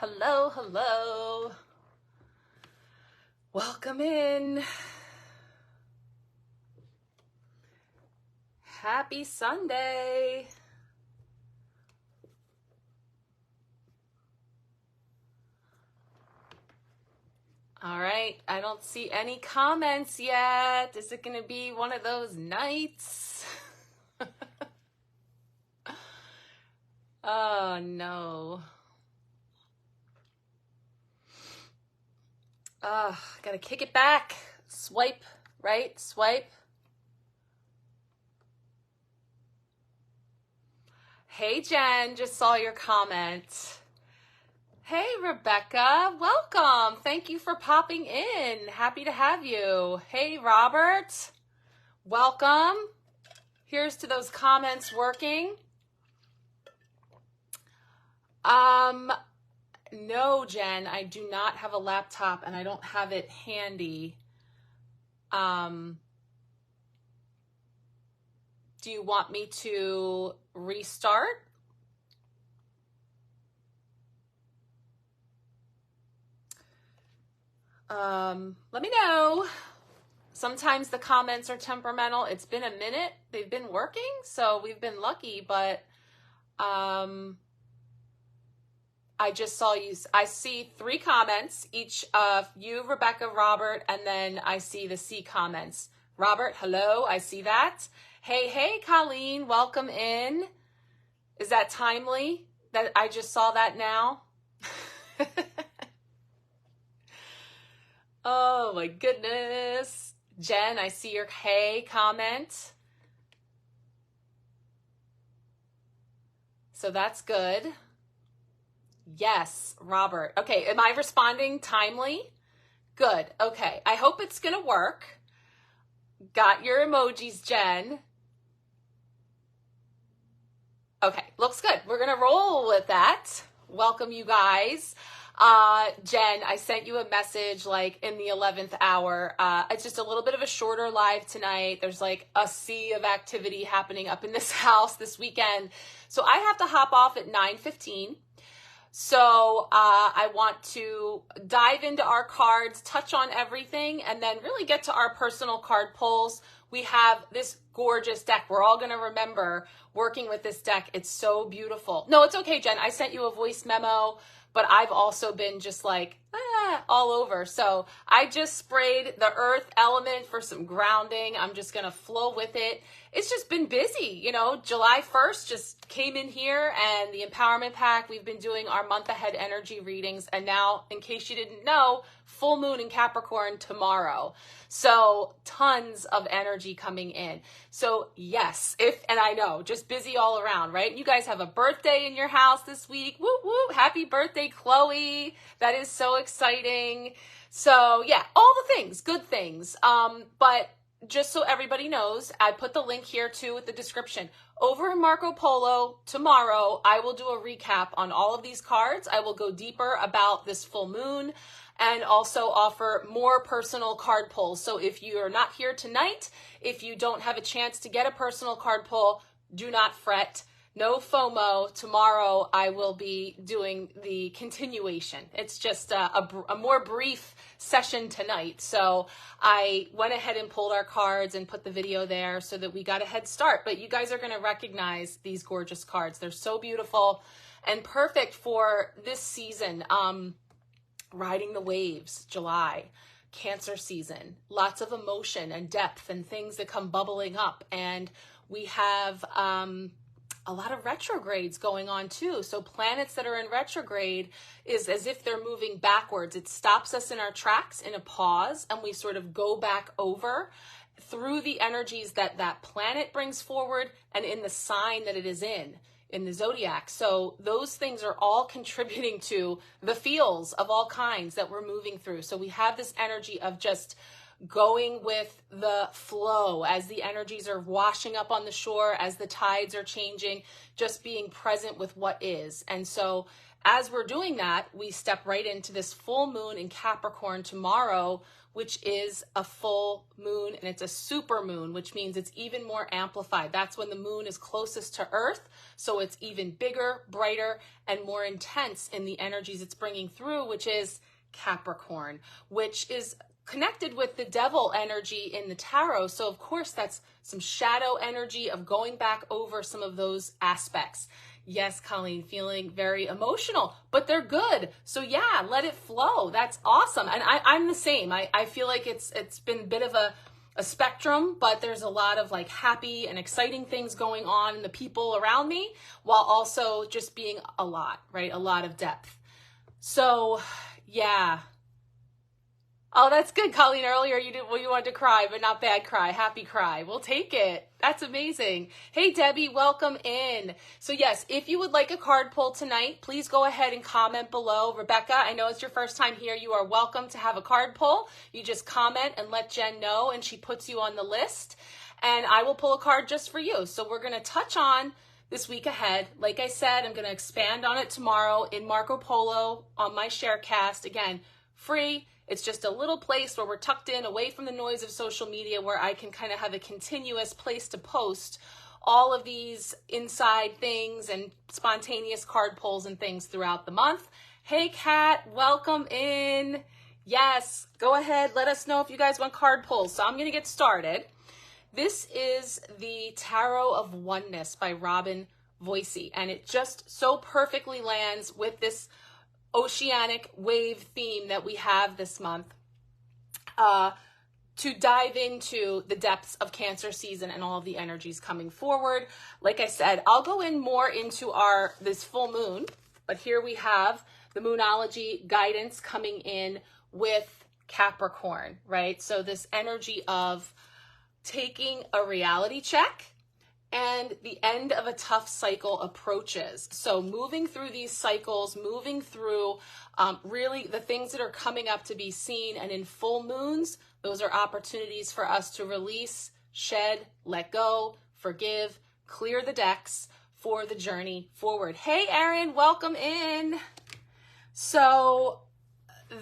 Hello, hello. Welcome in. Happy Sunday. All right, I don't see any comments yet. Is it going to be one of those nights? Oh, no. Gotta kick it back. Swipe, right? Swipe. Hey, Jen, just saw your comment. Hey, Rebecca, welcome. Thank you for popping in. Happy to have you. Hey, Robert, welcome. Here's to those comments working. No, Jen, I do not have a laptop and I don't have it handy. Do you want me to restart? Let me know. Sometimes the comments are temperamental. It's been a minute. They've been working, so we've been lucky, but I just saw you. I see 3 comments, each of you, Rebecca, Robert, and then I see the C comments. Robert, hello, I see that. Hey, Colleen, welcome in. Is that timely that I just saw that now? Oh my goodness. Jen, I see your hey comment. So that's good. Yes, Robert. Okay, am I responding timely? Good. Okay, I hope it's going to work. Got your emojis, Jen. Okay, looks good. We're going to roll with that. Welcome, you guys. Jen, I sent you a message like in the 11th hour. It's just a little bit of a shorter live tonight. There's like a sea of activity happening up in this house this weekend. So I have to hop off at 9:15. So I want to dive into our cards, touch on everything, and then really get to our personal card pulls. We have this gorgeous deck. We're all going to remember working with this deck. It's so beautiful. No, it's okay, Jen. I sent you a voice memo, but I've also been just like all over. So I just sprayed the earth element for some grounding. I'm just going to flow with it. It's just been busy. You know, July 1st just came in here and the Empowerment Pack, we've been doing our month ahead energy readings. And now, in case you didn't know, full moon in Capricorn tomorrow. So tons of energy coming in. So yes, and I know, just busy all around, right? You guys have a birthday in your house this week. Woo woo. Happy birthday, Chloe. That is so exciting. So yeah, all the things, good things. But just so everybody knows, I put the link here too with the description. Over in Marco Polo tomorrow, I will do a recap on all of these cards. I will go deeper about this full moon and also offer more personal card pulls. So if you are not here tonight, if you don't have a chance to get a personal card pull, do not fret. No FOMO. Tomorrow I will be doing the continuation. It's just a more brief session tonight. So I went ahead and pulled our cards and put the video there so that we got a head start. But you guys are going to recognize these gorgeous cards. They're so beautiful and perfect for this season. Riding the waves, July, Cancer season, lots of emotion and depth and things that come bubbling up. And we have a lot of retrogrades going on too. So planets that are in retrograde is as if they're moving backwards. It stops us in our tracks in a pause, and we sort of go back over through the energies that that planet brings forward and in the sign that it is in the zodiac. So those things are all contributing to the feels of all kinds that we're moving through. So we have this energy of just going with the flow as the energies are washing up on the shore, as the tides are changing, just being present with what is. And so as we're doing that, we step right into this full moon in Capricorn tomorrow, which is a full moon, and it's a super moon, which means it's even more amplified. That's when the moon is closest to Earth, so it's even bigger, brighter, and more intense in the energies it's bringing through, which is Capricorn, which is connected with the devil energy in the tarot. So of course, that's some shadow energy of going back over some of those aspects. Yes, Colleen, feeling very emotional, but they're good. So yeah, let it flow. That's awesome. And I'm the same. I feel like it's been a bit of a spectrum, but there's a lot of like happy and exciting things going on in the people around me, while also just being a lot, right? A lot of depth. So yeah. Oh, that's good, Colleen. Earlier you wanted to cry, but not bad cry, happy cry. We'll take it. That's amazing. Hey, Debbie, welcome in. So yes, if you would like a card pull tonight, please go ahead and comment below. Rebecca, I know it's your first time here. You are welcome to have a card pull. You just comment and let Jen know, and she puts you on the list, and I will pull a card just for you. So we're going to touch on this week ahead. Like I said, I'm going to expand on it tomorrow in Marco Polo on my Sharecast. Again, free. It's just a little place where we're tucked in away from the noise of social media, where I can kind of have a continuous place to post all of these inside things and spontaneous card pulls and things throughout the month. Hey, Kat, welcome in. Yes, go ahead. Let us know if you guys want card pulls. So I'm going to get started. This is the Tarot of Oneness by Robyn Voisey, and it just so perfectly lands with this oceanic wave theme that we have this month, to dive into the depths of Cancer season and all of the energies coming forward. Like I said, I'll go in more into this full moon, but here we have the Moonology guidance coming in with Capricorn, right? So this energy of taking a reality check, and the end of a tough cycle approaches. So moving through these cycles, moving through really the things that are coming up to be seen, and in full moons, those are opportunities for us to release, shed, let go, forgive, clear the decks for the journey forward. Hey, Erin, welcome in. So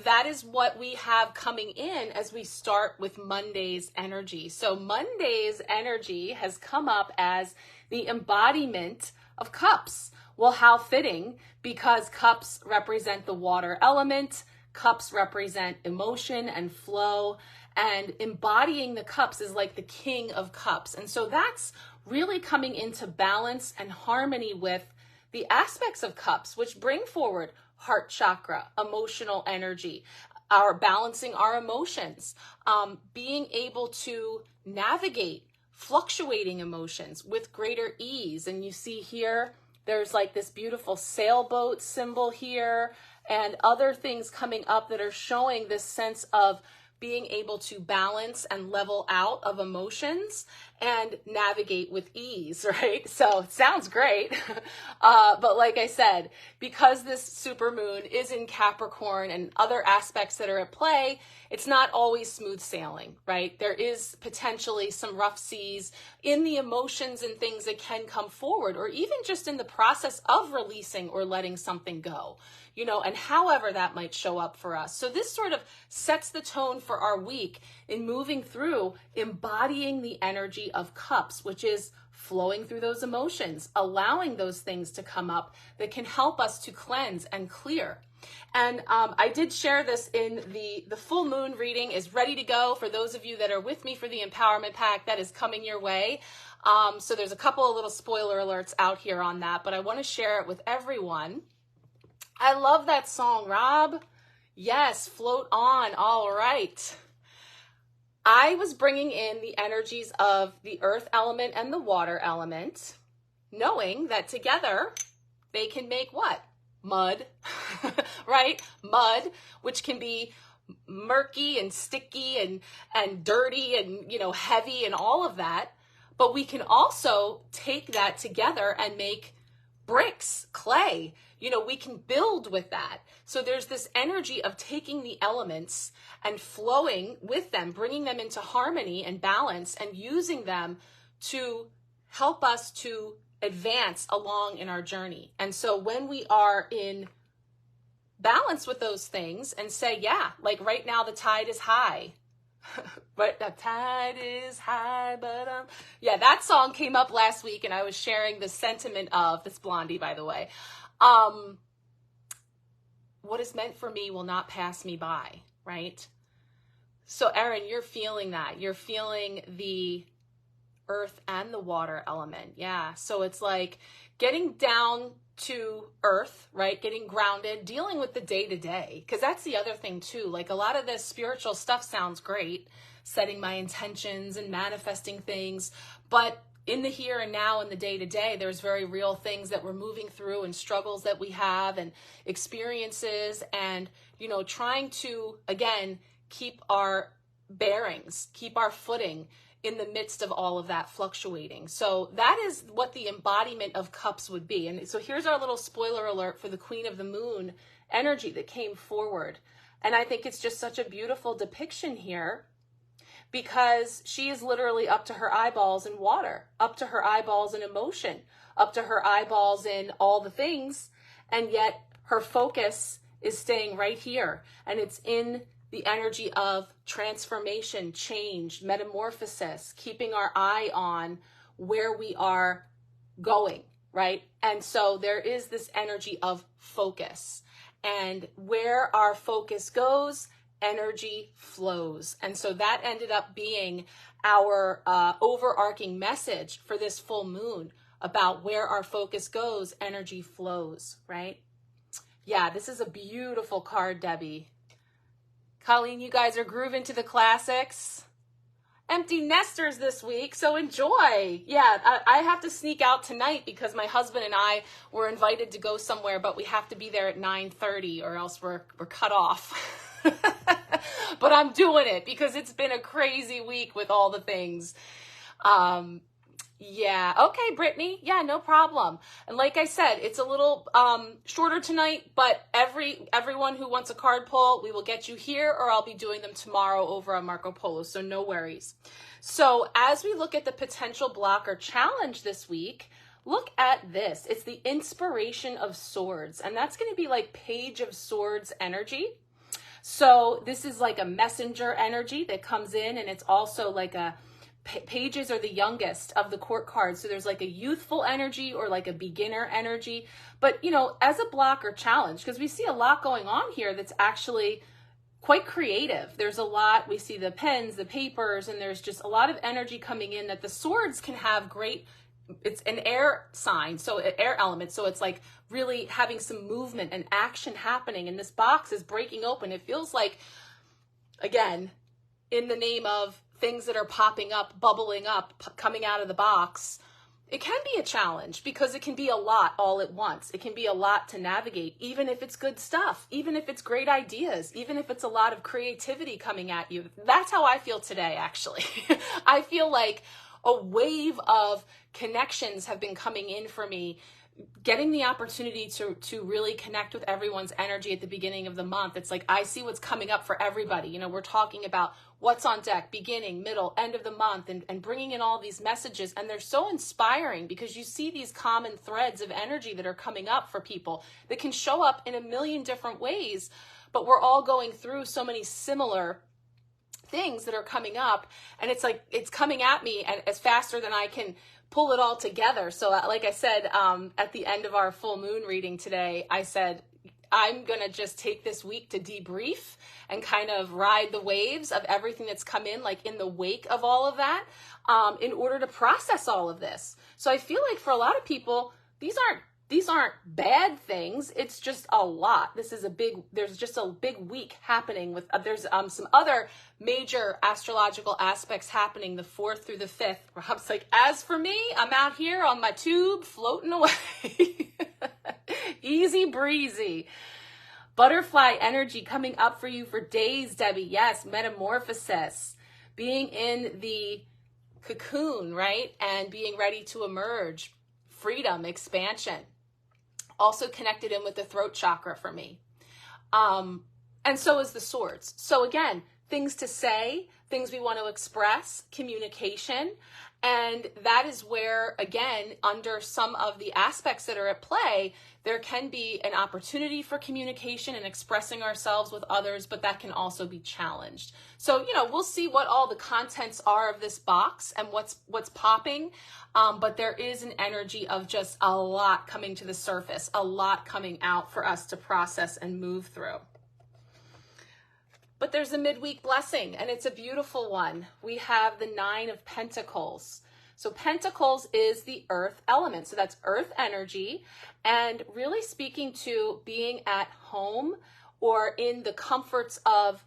that is what we have coming in as we start with Monday's energy. So Monday's energy has come up as the embodiment of cups. Well, how fitting, because cups represent the water element, cups represent emotion and flow, and embodying the cups is like the king of cups. And so that's really coming into balance and harmony with the aspects of cups, which bring forward heart chakra, emotional energy, our balancing our emotions, being able to navigate fluctuating emotions with greater ease. And you see here, there's like this beautiful sailboat symbol here, and other things coming up that are showing this sense of being able to balance and level out of emotions and navigate with ease, right? So it sounds great. But like I said, because this supermoon is in Capricorn and other aspects that are at play, it's not always smooth sailing, right? There is potentially some rough seas in the emotions and things that can come forward, or even just in the process of releasing or letting something go, you know, and however that might show up for us. So this sort of sets the tone for our week in moving through embodying the energy of cups, which is flowing through those emotions, allowing those things to come up that can help us to cleanse and clear. And I did share this in the full moon reading is ready to go for those of you that are with me for the empowerment pack that is coming your way. So there's a couple of little spoiler alerts out here on that, but I want to share it with everyone. I love that song, Rob. Yes, float on. All right. I was bringing in the energies of the earth element and the water element, knowing that together they can make what? Mud, right? Mud, which can be murky and sticky and dirty and, you know, heavy and all of that. But we can also take that together and make bricks, clay. You know, we can build with that. So there's this energy of taking the elements and flowing with them, bringing them into harmony and balance, and using them to help us to advance along in our journey. And so when we are in balance with those things and say, yeah, like right now the tide is high, But the tide is high, but yeah, that song came up last week, and I was sharing the sentiment of this Blondie, by the way. What is meant for me will not pass me by, right? So Erin, you're feeling that. You're feeling the earth and the water element. Yeah. So it's like getting down to earth, right? Getting grounded, dealing with the day to day. Because that's the other thing too. Like a lot of this spiritual stuff sounds great, setting my intentions and manifesting things. But in the here and now, in the day to day, there's very real things that we're moving through and struggles that we have and experiences and, you know, trying to, again, keep our bearings, keep our footing in the midst of all of that fluctuating. So that is what the embodiment of cups would be. And so here's our little spoiler alert for the Queen of the Moon energy that came forward. And I think it's just such a beautiful depiction here because she is literally up to her eyeballs in water, up to her eyeballs in emotion, up to her eyeballs in all the things. And yet her focus is staying right here. And it's in the energy of transformation, change, metamorphosis, keeping our eye on where we are going, right? And so there is this energy of focus. And where our focus goes, energy flows. And so that ended up being our overarching message for this full moon about where our focus goes, energy flows, right? Yeah, this is a beautiful card, Debbie. Colleen, you guys are grooving to the classics. Empty nesters this week, so enjoy. Yeah, I have to sneak out tonight because my husband and I were invited to go somewhere, but we have to be there at 9:30 or else we're cut off. But I'm doing it because it's been a crazy week with all the things. Yeah. Okay, Brittany. Yeah, no problem. And like I said, it's a little shorter tonight, but everyone who wants a card pull, we will get you here or I'll be doing them tomorrow over on Marco Polo. So no worries. So as we look at the potential block or challenge this week, look at this. It's the Inspiration of Swords. And that's going to be like Page of Swords energy. So this is like a messenger energy that comes in, and it's also like a pages are the youngest of the court cards. So there's like a youthful energy or like a beginner energy. But, you know, as a block or challenge, because we see a lot going on here that's actually quite creative. There's a lot, we see the pens, the papers, and there's just a lot of energy coming in that the swords can have great, it's an air sign, so an air element. So it's like really having some movement and action happening. And this box is breaking open. It feels like, again, in the name of things that are popping up, bubbling up, coming out of the box, it can be a challenge because it can be a lot all at once. It can be a lot to navigate, even if it's good stuff, even if it's great ideas, even if it's a lot of creativity coming at you. That's how I feel today, actually. I feel like a wave of connections have been coming in for me, getting the opportunity to really connect with everyone's energy at the beginning of the month. It's like I see what's coming up for everybody. You know, we're talking about what's on deck, beginning, middle, end of the month, and bringing in all these messages. And they're so inspiring because you see these common threads of energy that are coming up for people that can show up in a million different ways. But we're all going through so many similar things that are coming up. And it's like it's coming at me as faster than I can pull it all together. So like I said, at the end of our full moon reading today, I said, I'm going to just take this week to debrief and kind of ride the waves of everything that's come in, like in the wake of all of that, in order to process all of this. So I feel like for a lot of people, these aren't bad things. It's just a lot. There's just a big week happening with, there's some other major astrological aspects happening the 4th through the 5th. Rob's like, as for me, I'm out here on my tube floating away. Easy breezy. Butterfly energy coming up for you for days, Debbie. Yes, metamorphosis. Being in the cocoon, right? And being ready to emerge. Freedom, expansion. Also connected in with the throat chakra for me. And so is the swords. So again, things to say, things we want to express, communication. And that is where, again, under some of the aspects that are at play, there can be an opportunity for communication and expressing ourselves with others, but that can also be challenged. So, we'll see what all the contents are of this box and what's popping. But there is an energy of just a lot coming to the surface, a lot coming out for us to process and move through. But there's a midweek blessing, and it's a beautiful one. We have the 9 of Pentacles. So Pentacles is the earth element. So that's earth energy, and really speaking to being at home or in the comforts of,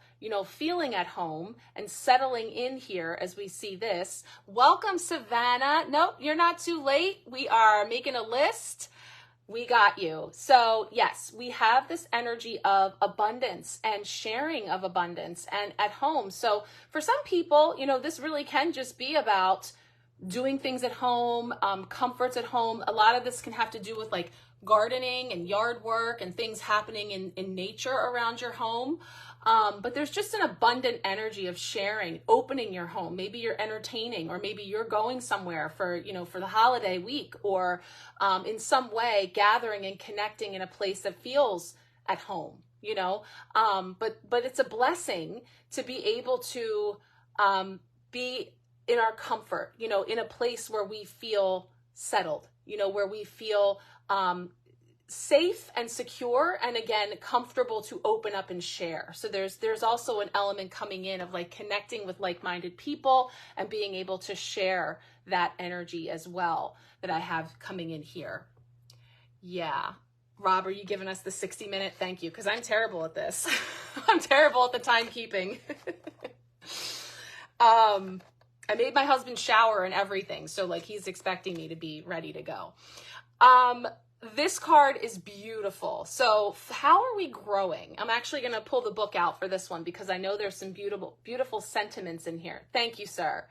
feeling at home and settling in here as we see this. Welcome, Savannah. Nope, you're not too late. We are making a list. We got you. So yes, we have this energy of abundance and sharing of abundance and at home. So for some people, this really can just be about doing things at home, comforts at home. A lot of this can have to do with like gardening and yard work and things happening in nature around your home. But there's just an abundant energy of sharing, opening your home. Maybe you're entertaining, or maybe you're going somewhere for the holiday week, or in some way gathering and connecting in a place that feels at home, but it's a blessing to be able to be in our comfort, in a place where we feel settled, where we feel safe and secure, and again, comfortable to open up and share. So there's also an element coming in of like connecting with like-minded people and being able to share that energy as well that I have coming in here. Yeah. Rob, are you giving us the 60-minute? Thank you, because I'm terrible at this. I'm terrible at the timekeeping. I made my husband shower and everything, so like he's expecting me to be ready to go. This card is beautiful. So how are we growing? I'm actually going to pull the book out for this one because I know there's some beautiful sentiments in here. Thank you, sir.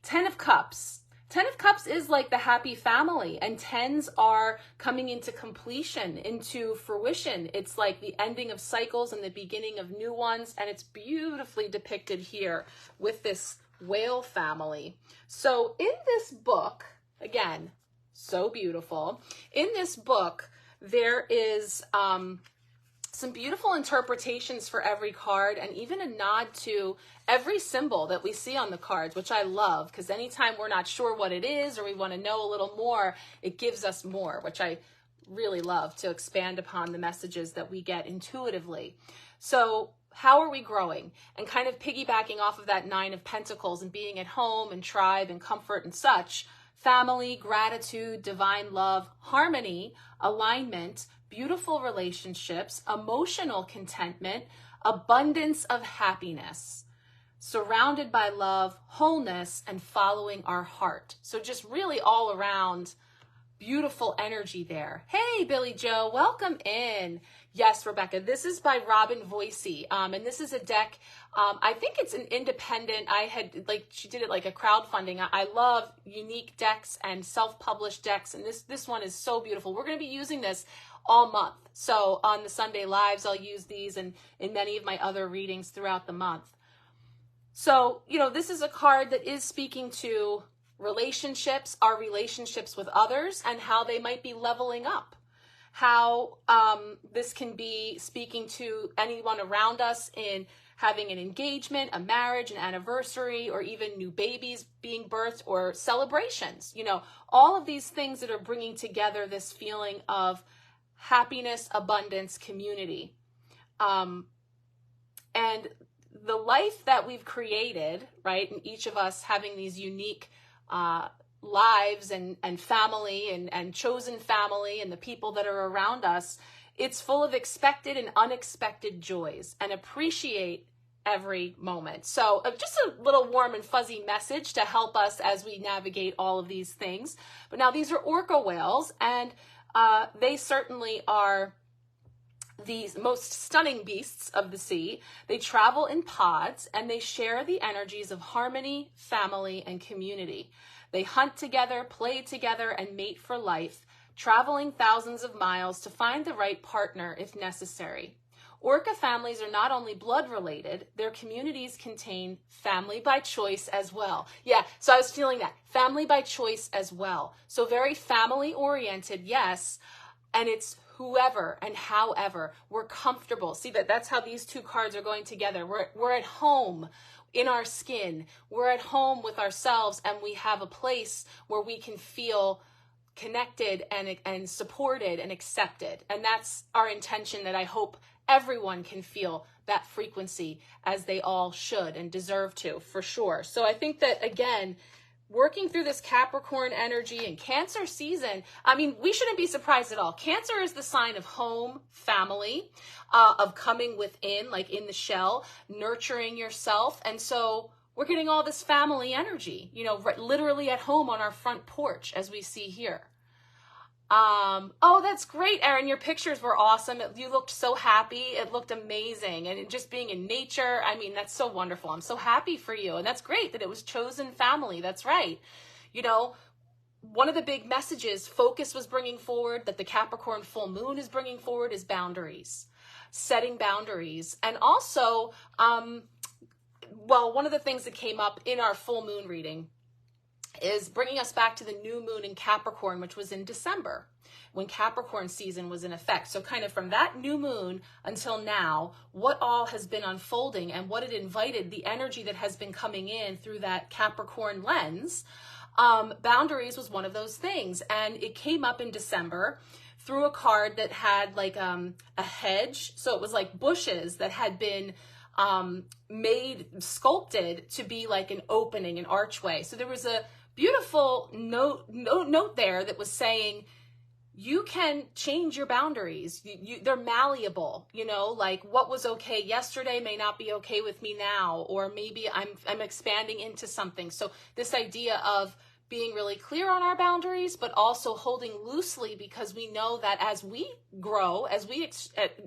10 of Cups. 10 of Cups is like the happy family, and 10s are coming into completion, into fruition. It's like the ending of cycles and the beginning of new ones, and it's beautifully depicted here with this whale family. So in this book, again, so beautiful. In this book, there is some beautiful interpretations for every card, and even a nod to every symbol that we see on the cards, which I love, because anytime we're not sure what it is or we want to know a little more, it gives us more, which I really love to expand upon the messages that we get intuitively. So how are we growing? And kind of piggybacking off of that 9 of Pentacles and being at home and tribe and comfort and such, family, gratitude, divine love, harmony, alignment, beautiful relationships, emotional contentment, abundance of happiness, surrounded by love, wholeness, and following our heart. So just really all around beautiful energy there. Hey, Billy Joe, welcome in. Yes, Rebecca, this is by Robyn Voisey, and this is a deck. I think it's an independent. She did it like a crowdfunding. I love unique decks and self-published decks, and this one is so beautiful. We're going to be using this all month. So on the Sunday lives, I'll use these, and in many of my other readings throughout the month. So, this is a card that is speaking to relationships, our relationships with others, and how they might be leveling up. How this can be speaking to anyone around us in having an engagement, a marriage, an anniversary, or even new babies being birthed or celebrations. All of these things that are bringing together this feeling of happiness, abundance, community. And the life that we've created, right, and each of us having these unique lives and family and chosen family and the people that are around us, it's full of expected and unexpected joys, and appreciate every moment. So just a little warm and fuzzy message to help us as we navigate all of these things. But now these are orca whales, and they certainly are these most stunning beasts of the sea. They travel in pods, and they share the energies of harmony, family, and community. They hunt together, play together, and mate for life, traveling thousands of miles to find the right partner if necessary. Orca families are not only blood related, their communities contain family by choice as well. Yeah, so I was feeling that. Family by choice as well. So very family oriented, yes. And it's whoever and however we're comfortable. See, that's how these two cards are going together. We're at home in our skin. We're at home with ourselves, and we have a place where we can feel connected and supported and accepted. And that's our intention, that I hope everyone can feel that frequency, as they all should and deserve to, for sure. So I think that, again, working through this Capricorn energy and Cancer season, I mean, we shouldn't be surprised at all. Cancer is the sign of home, family, of coming within, like in the shell, nurturing yourself. And so we're getting all this family energy, you know, literally at home on our front porch, as we see here. Oh, that's great, Erin. Your pictures were awesome. You looked so happy. It looked amazing. And just being in nature, I mean, that's so wonderful. I'm so happy for you. And that's great that it was chosen family. That's right. You know, one of the big messages Focus was bringing forward, that the Capricorn full moon is bringing forward, is boundaries, setting boundaries. And also, well, one of the things that came up in our full moon reading is bringing us back to the new moon in Capricorn, which was in December, when Capricorn season was in effect. So kind of from that new moon until now, what all has been unfolding and what it invited, the energy that has been coming in through that Capricorn lens. Boundaries was one of those things. And it came up in December through a card that had like a hedge. So it was like bushes that had been sculpted to be like an opening, an archway. So there was a beautiful note there that was saying, you can change your boundaries. They're malleable, you know, like what was okay yesterday may not be okay with me now, or maybe I'm expanding into something. So this idea of being really clear on our boundaries, but also holding loosely, because we know that as we grow, as we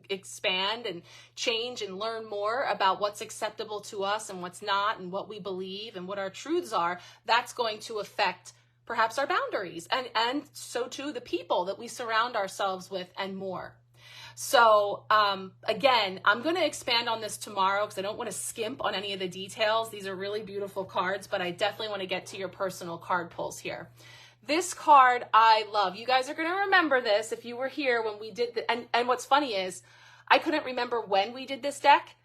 expand and change and learn more about what's acceptable to us and what's not, and what we believe and what our truths are, that's going to affect perhaps our boundaries, and so too the people that we surround ourselves with, and more. So again, I'm going to expand on this tomorrow because I don't want to skimp on any of the details. These are really beautiful cards, but I definitely want to get to your personal card pulls here. This card I love. You guys are going to remember this if you were here when we did the, and what's funny is I couldn't remember when we did this deck.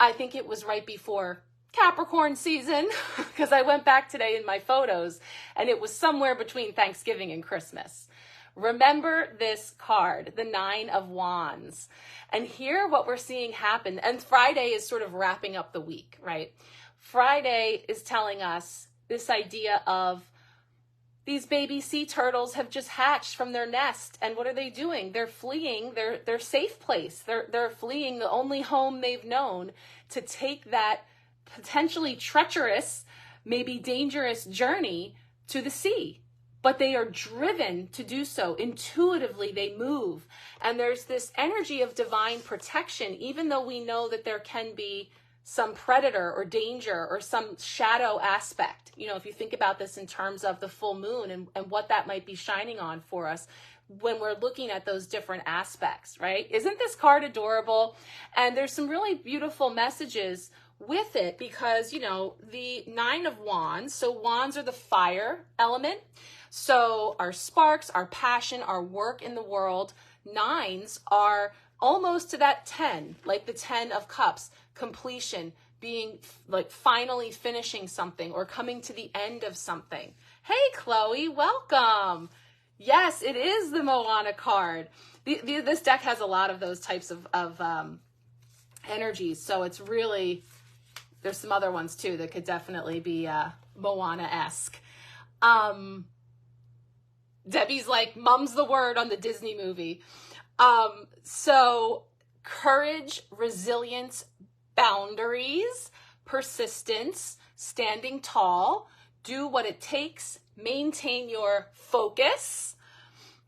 I think it was right before Capricorn season, because I went back today in my photos and it was somewhere between Thanksgiving and Christmas. Remember this card, the 9 of Wands. And here what we're seeing happen, and Friday is sort of wrapping up the week, right? Friday is telling us this idea of these baby sea turtles have just hatched from their nest. And what are they doing? They're fleeing their safe place. They're fleeing the only home they've known to take that potentially treacherous, maybe dangerous journey to the sea. But they are driven to do so. Intuitively, they move. And there's this energy of divine protection, even though we know that there can be some predator or danger or some shadow aspect. You know, if you think about this in terms of the full moon and what that might be shining on for us when we're looking at those different aspects, right? Isn't this card adorable? And there's some really beautiful messages with it because, you know, the 9 of Wands, so wands are the fire element. So our sparks, our passion, our work in the world, 9s are almost to that 10, like the 10 of Cups, completion, being like finally finishing something or coming to the end of something. Hey, Chloe, welcome. Yes, it is the Moana card. This deck has a lot of those types of energies. So it's really, there's some other ones too that could definitely be Moana-esque. Debbie's like, mum's the word on the Disney movie. So courage, resilience, boundaries, persistence, standing tall, do what it takes, maintain your focus,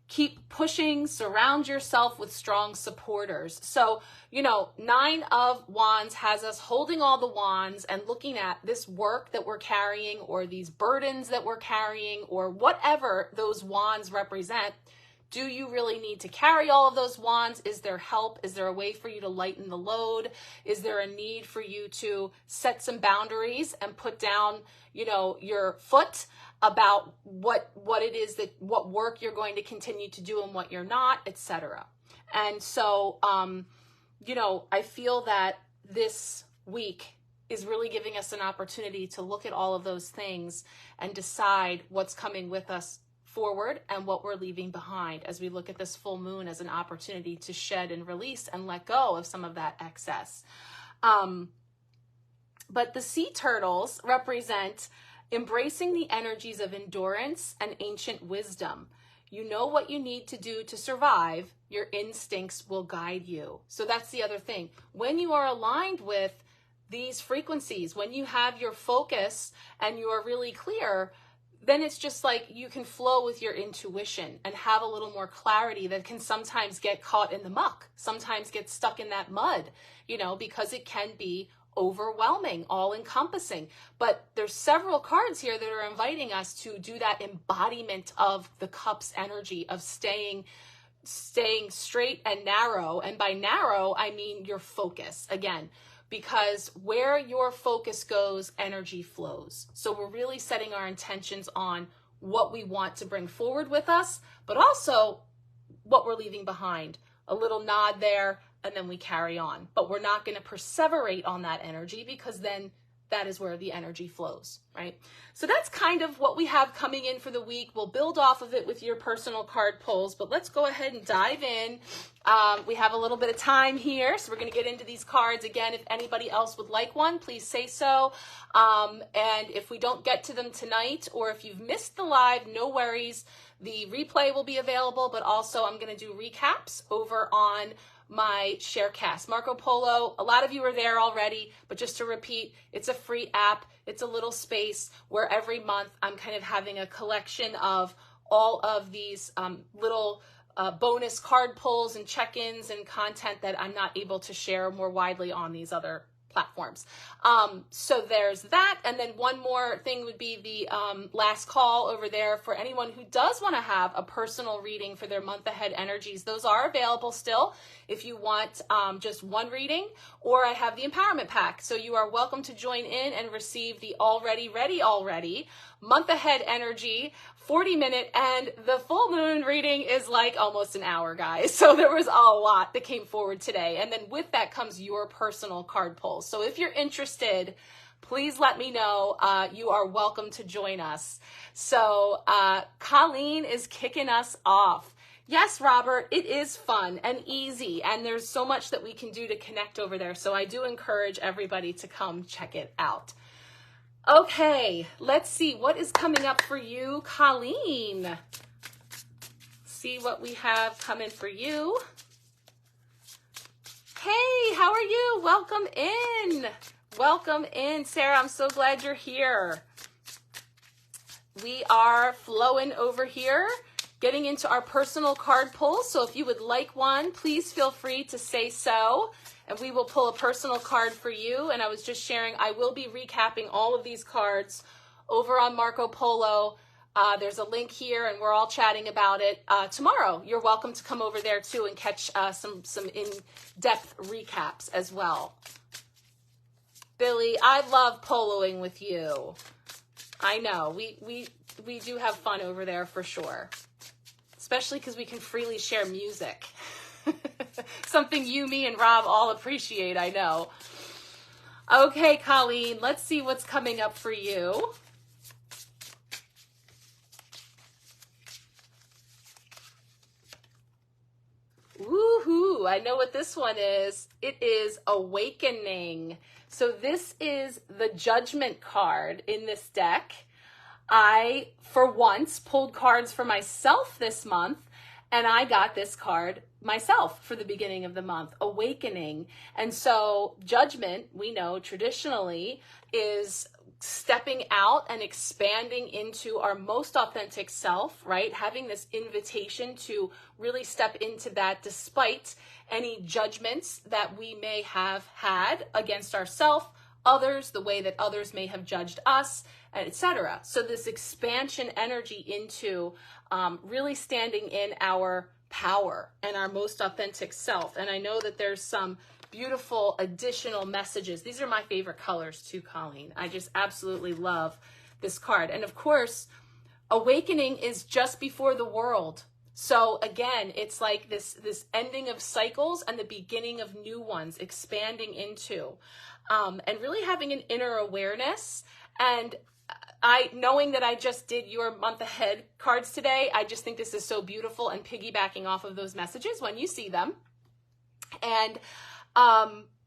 keep pushing, surround yourself with strong supporters. So, you know, 9 of Wands has us holding all the wands and looking at this work that we're carrying or these burdens that we're carrying or whatever those wands represent Do you really need to carry all of those wands? Is there help? Is there a way for you to lighten the load? Is there a need for you to set some boundaries and put down, you know, your foot about what it is that, what work you're going to continue to do and what you're not, etc. And so, you know, I feel that this week is really giving us an opportunity to look at all of those things and decide what's coming with us forward and what we're leaving behind as we look at this full moon as an opportunity to shed and release and let go of some of that excess. But the sea turtles represent embracing the energies of endurance and ancient wisdom. You know what you need to do to survive. Your instincts will guide you. So that's the other thing. When you are aligned with these frequencies, when you have your focus and you are really clear, then it's just like you can flow with your intuition and have a little more clarity that can sometimes get caught in the muck, sometimes get stuck in that mud, you know, because it can be overwhelming, all encompassing. But there's several cards here that are inviting us to do that embodiment of the cup's energy of staying straight and narrow. And by narrow, I mean your focus again, because where your focus goes, energy flows. So we're really setting our intentions on what we want to bring forward with us, but also what we're leaving behind. A little nod there, and then we carry on. But we're not going to perseverate on that energy, because then that is where the energy flows, right? So that's kind of what we have coming in for the week. We'll build off of it with your personal card pulls, but let's go ahead and dive in. We have a little bit of time here, so we're going to get into these cards. Again, if anybody else would like one, please say so. And if we don't get to them tonight, or if you've missed the live, no worries. The replay will be available, but also I'm going to do recaps over on my Sharecast. Marco Polo, a lot of you are there already, but just to repeat, it's a free app. It's a little space where every month I'm kind of having a collection of all of these little bonus card pulls and check-ins and content that I'm not able to share more widely on these other platforms. So there's that. And then one more thing would be the last call over there for anyone who does want to have a personal reading for their month ahead energies. Those are available still if you want just one reading, or I have the empowerment pack. So you are welcome to join in and receive the already month ahead energy 40-minute, and the full moon reading is like almost an hour, guys. So there was a lot that came forward today. And then with that comes your personal card pull. So if you're interested, please let me know. You are welcome to join us. So Colleen is kicking us off. Yes, Robert, it is fun and easy, and there's so much that we can do to connect over there. So I do encourage everybody to come check it out. Okay, let's see what is coming up for you, Colleen. See what we have coming for you. Hey, how are you? Welcome in. Welcome in, Sarah. I'm so glad you're here. We are flowing over here, getting into our personal card pull. So if you would like one, please feel free to say so, and we will pull a personal card for you. And I was just sharing, I will be recapping all of these cards over on Marco Polo. There's a link here, and we're all chatting about it tomorrow. You're welcome to come over there too and catch some in-depth recaps as well. Billy, I love poloing with you. I know, we do have fun over there for sure, especially because we can freely share music. Something you, me, and Rob all appreciate, I know. Okay, Colleen, let's see what's coming up for you. Woohoo! I know what this one is. It is Awakening. So this is the Judgment card in this deck. I, for once, pulled cards for myself this month, and I got this card myself for the beginning of the month, Awakening. And so Judgment, we know traditionally, is stepping out and expanding into our most authentic self, right? Having this invitation to really step into that despite any judgments that we may have had against ourselves, others, the way that others may have judged us, etc. So this expansion energy into really standing in our power and our most authentic self. And I know that there's some beautiful additional messages. These are my favorite colors too, Colleen. I just absolutely love this card. And of course, awakening is just before the world. So again, it's like this ending of cycles and the beginning of new ones, expanding into, and really having an inner awareness. And knowing that I just did your month ahead cards today, I just think this is so beautiful, and piggybacking off of those messages when you see them. And,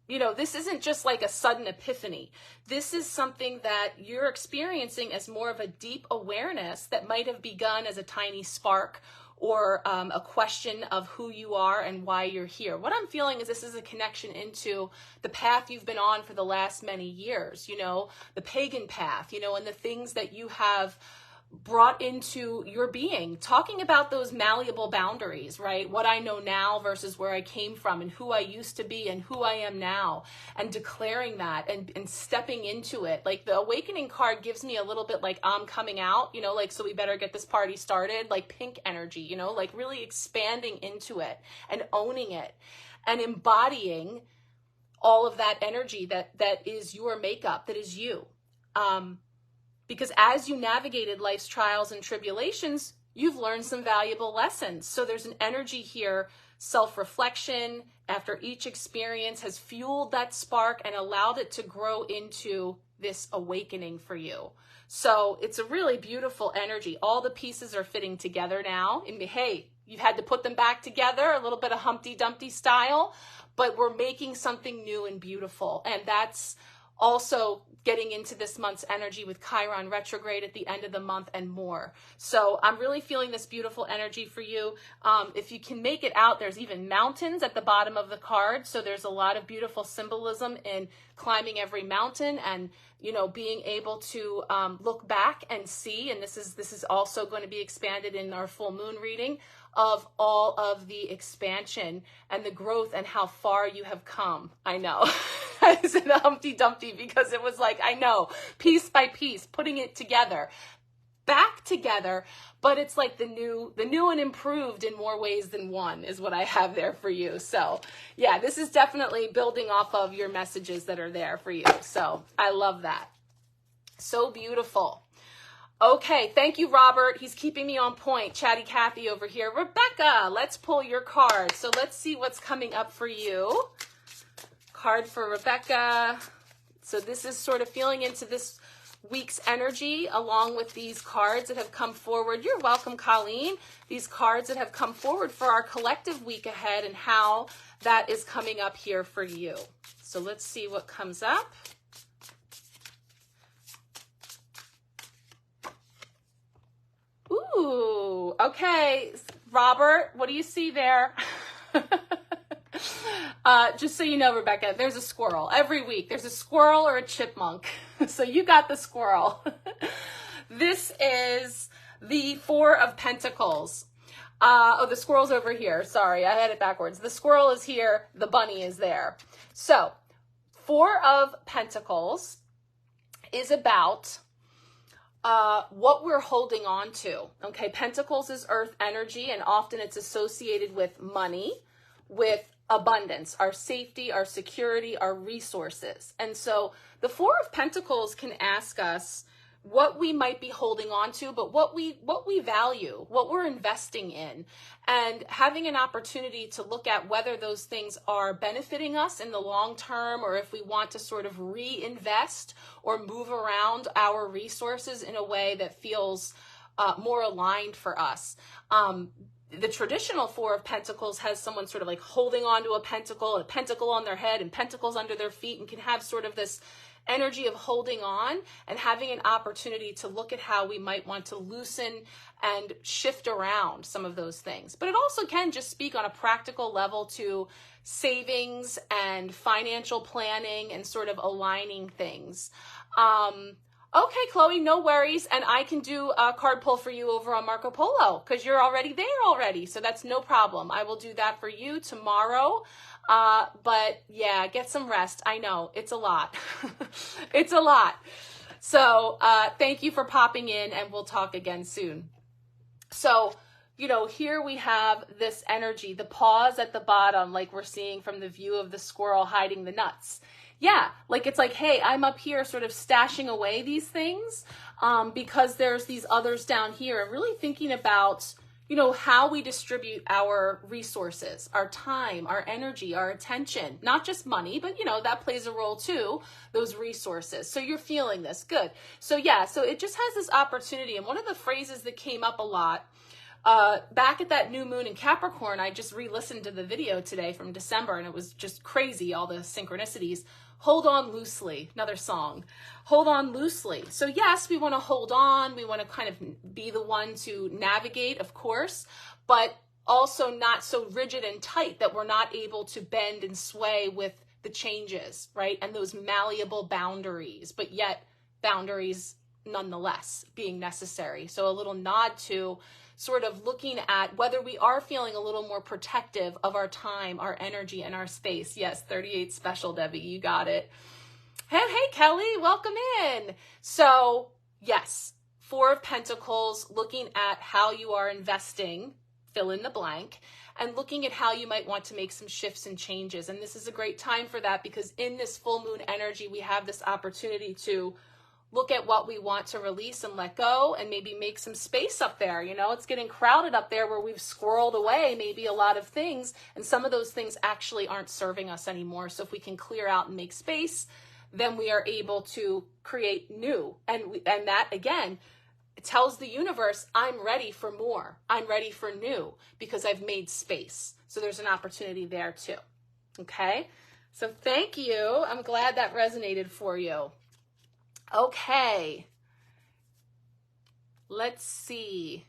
you know, this isn't just like a sudden epiphany. This is something that you're experiencing as more of a deep awareness that might have begun as a tiny spark, or a question of who you are and why you're here. What I'm feeling is this is a connection into the path you've been on for the last many years, you know, the pagan path, you know, and the things that you have brought into your being, talking about those malleable boundaries, right? What I know now versus where I came from, and who I used to be and who I am now, and declaring that and stepping into it. Like the awakening card gives me a little bit like I'm coming out, you know, like, so we better get this party started, like pink energy, you know, like really expanding into it and owning it and embodying all of that energy that is your makeup, that is you. Because as you navigated life's trials and tribulations, you've learned some valuable lessons. So there's an energy here, self-reflection after each experience has fueled that spark and allowed it to grow into this awakening for you. So it's a really beautiful energy. All the pieces are fitting together now. And hey, you've had to put them back together, a little bit of Humpty Dumpty style, but we're making something new and beautiful. And that's also getting into this month's energy with Chiron retrograde at the end of the month and more. So I'm really feeling this beautiful energy for you. If you can make it out, there's even mountains at the bottom of the card. So there's a lot of beautiful symbolism in climbing every mountain and, you know, being able to look back and see. And this is also going to be expanded in our full moon reading of all of the expansion and the growth and how far you have come. I know. I said Humpty Dumpty because it was like, I know, piece by piece, putting it together, back together, but it's like the new and improved in more ways than one is what I have there for you. So yeah, this is definitely building off of your messages that are there for you. So I love that. So beautiful. Okay, thank you, Robert. He's keeping me on point. Chatty Cathy over here. Rebecca, let's pull your card. So let's see what's coming up for you. Card for Rebecca. So this is sort of feeling into this week's energy along with these cards that have come forward. You're welcome, Colleen. These cards that have come forward for our collective week ahead and how that is coming up here for you. So let's see what comes up. Ooh, okay. Robert, what do you see there? Just so you know, Rebecca, there's a squirrel. Every week there's a squirrel or a chipmunk. So you got the squirrel. This is the Four of Pentacles. Oh, the squirrel's over here. Sorry, I had it backwards. The squirrel is here. The bunny is there. So Four of Pentacles is about what we're holding on to. Okay, Pentacles is earth energy, and often it's associated with money, with abundance, our safety, our security, our resources. And so the Four of Pentacles can ask us what we might be holding on to, but what we value, what we're investing in, and having an opportunity to look at whether those things are benefiting us in the long term, or if we want to sort of reinvest or move around our resources in a way that feels more aligned for us. The traditional Four of Pentacles has someone sort of like holding on to a pentacle on their head and pentacles under their feet, and can have sort of this energy of holding on and having an opportunity to look at how we might want to loosen and shift around some of those things. But it also can just speak on a practical level to savings and financial planning and sort of aligning things. Okay, Chloe, no worries. And I can do a card pull for you over on Marco Polo because you're already there already. So that's no problem. I will do that for you tomorrow. But yeah, get some rest. I know it's a lot. It's a lot. So thank you for popping in, and we'll talk again soon. So, you know, here we have this energy, the pause at the bottom, like we're seeing from the view of the squirrel hiding the nuts. Yeah, like it's like, hey, I'm up here sort of stashing away these things because there's these others down here, and really thinking about, you know, how we distribute our resources, our time, our energy, our attention, not just money, but, you know, that plays a role too, those resources. So you're feeling this. Good. So yeah, so it just has this opportunity. And one of the phrases that came up a lot back at that new moon in Capricorn, I just re-listened to the video today from December, and it was just crazy, all the synchronicities. Hold on loosely, another song. Hold on loosely. So yes, we want to hold on. We want to kind of be the one to navigate, of course, but also not so rigid and tight that we're not able to bend and sway with the changes, right? And those malleable boundaries, but yet boundaries nonetheless being necessary. So a little nod to sort of looking at whether we are feeling a little more protective of our time, our energy, and our space. Yes, 38 special, Debbie, you got it. Hey, Kelly, welcome in. So yes, Four of Pentacles, looking at how you are investing, fill in the blank, and looking at how you might want to make some shifts and changes. And this is a great time for that, because in this full moon energy, we have this opportunity to look at what we want to release and let go, and maybe make some space up there. You know, it's getting crowded up there where we've squirreled away maybe a lot of things, and some of those things actually aren't serving us anymore. So if we can clear out and make space, then we are able to create new. And that, again, it tells the universe, I'm ready for more. I'm ready for new because I've made space. So there's an opportunity there too. Okay. So thank you. I'm glad that resonated for you. Okay, let's see.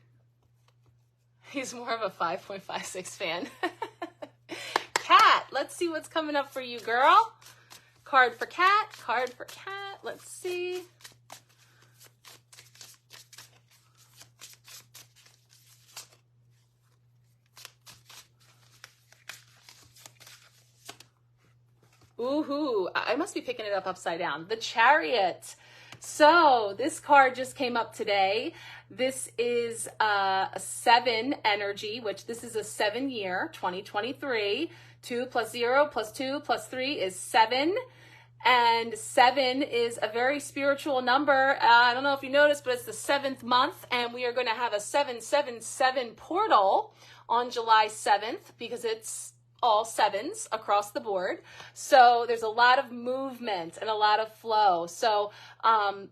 He's more of a 5.56 fan. Cat, let's see what's coming up for you, girl. Card for cat, card for cat. Let's see. Ooh, I must be picking it up upside down. The Chariot. So this card just came up today. This is a 7 energy, which this is a 7 year, 2023. 2 plus 0 plus 2 plus 3 is 7. And 7 is a very spiritual number. I don't know if you noticed, but it's the 7th month. And we are going to have a 777 portal on July 7th, because it's all 7s across the board. So there's a lot of movement and a lot of flow. So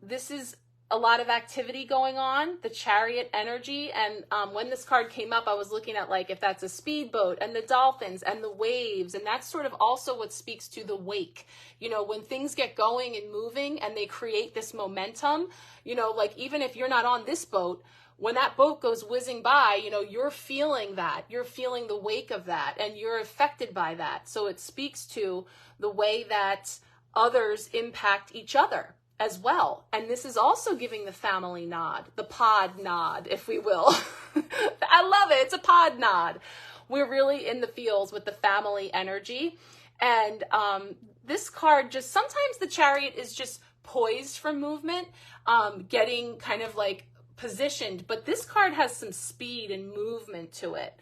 this is a lot of activity going on, the Chariot energy. And when this card came up, I was looking at like if that's a speedboat and the dolphins and the waves. And that's sort of also what speaks to the wake. You know, when things get going and moving and they create this momentum, you know, like even if you're not on this boat, when that boat goes whizzing by, you know, you're feeling that. You're feeling the wake of that, and you're affected by that. So it speaks to the way that others impact each other as well. And this is also giving the family nod, the pod nod, if we will. I love it. It's a pod nod. We're really in the feels with the family energy. And this card just, sometimes the Chariot is just poised for movement, getting kind of like positioned, but this card has some speed and movement to it.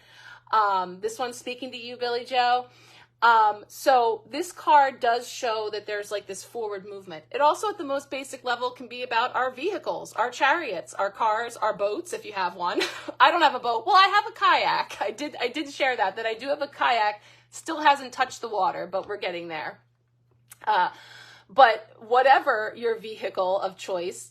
This one's speaking to you, Billy Joe. So this card does show that there's like this forward movement. It also at the most basic level can be about our vehicles, our chariots, our cars, our boats, if you have one. I don't have a boat. Well, I have a kayak. I did share that I do have a kayak. Still hasn't touched the water, but we're getting there. But whatever your vehicle of choice,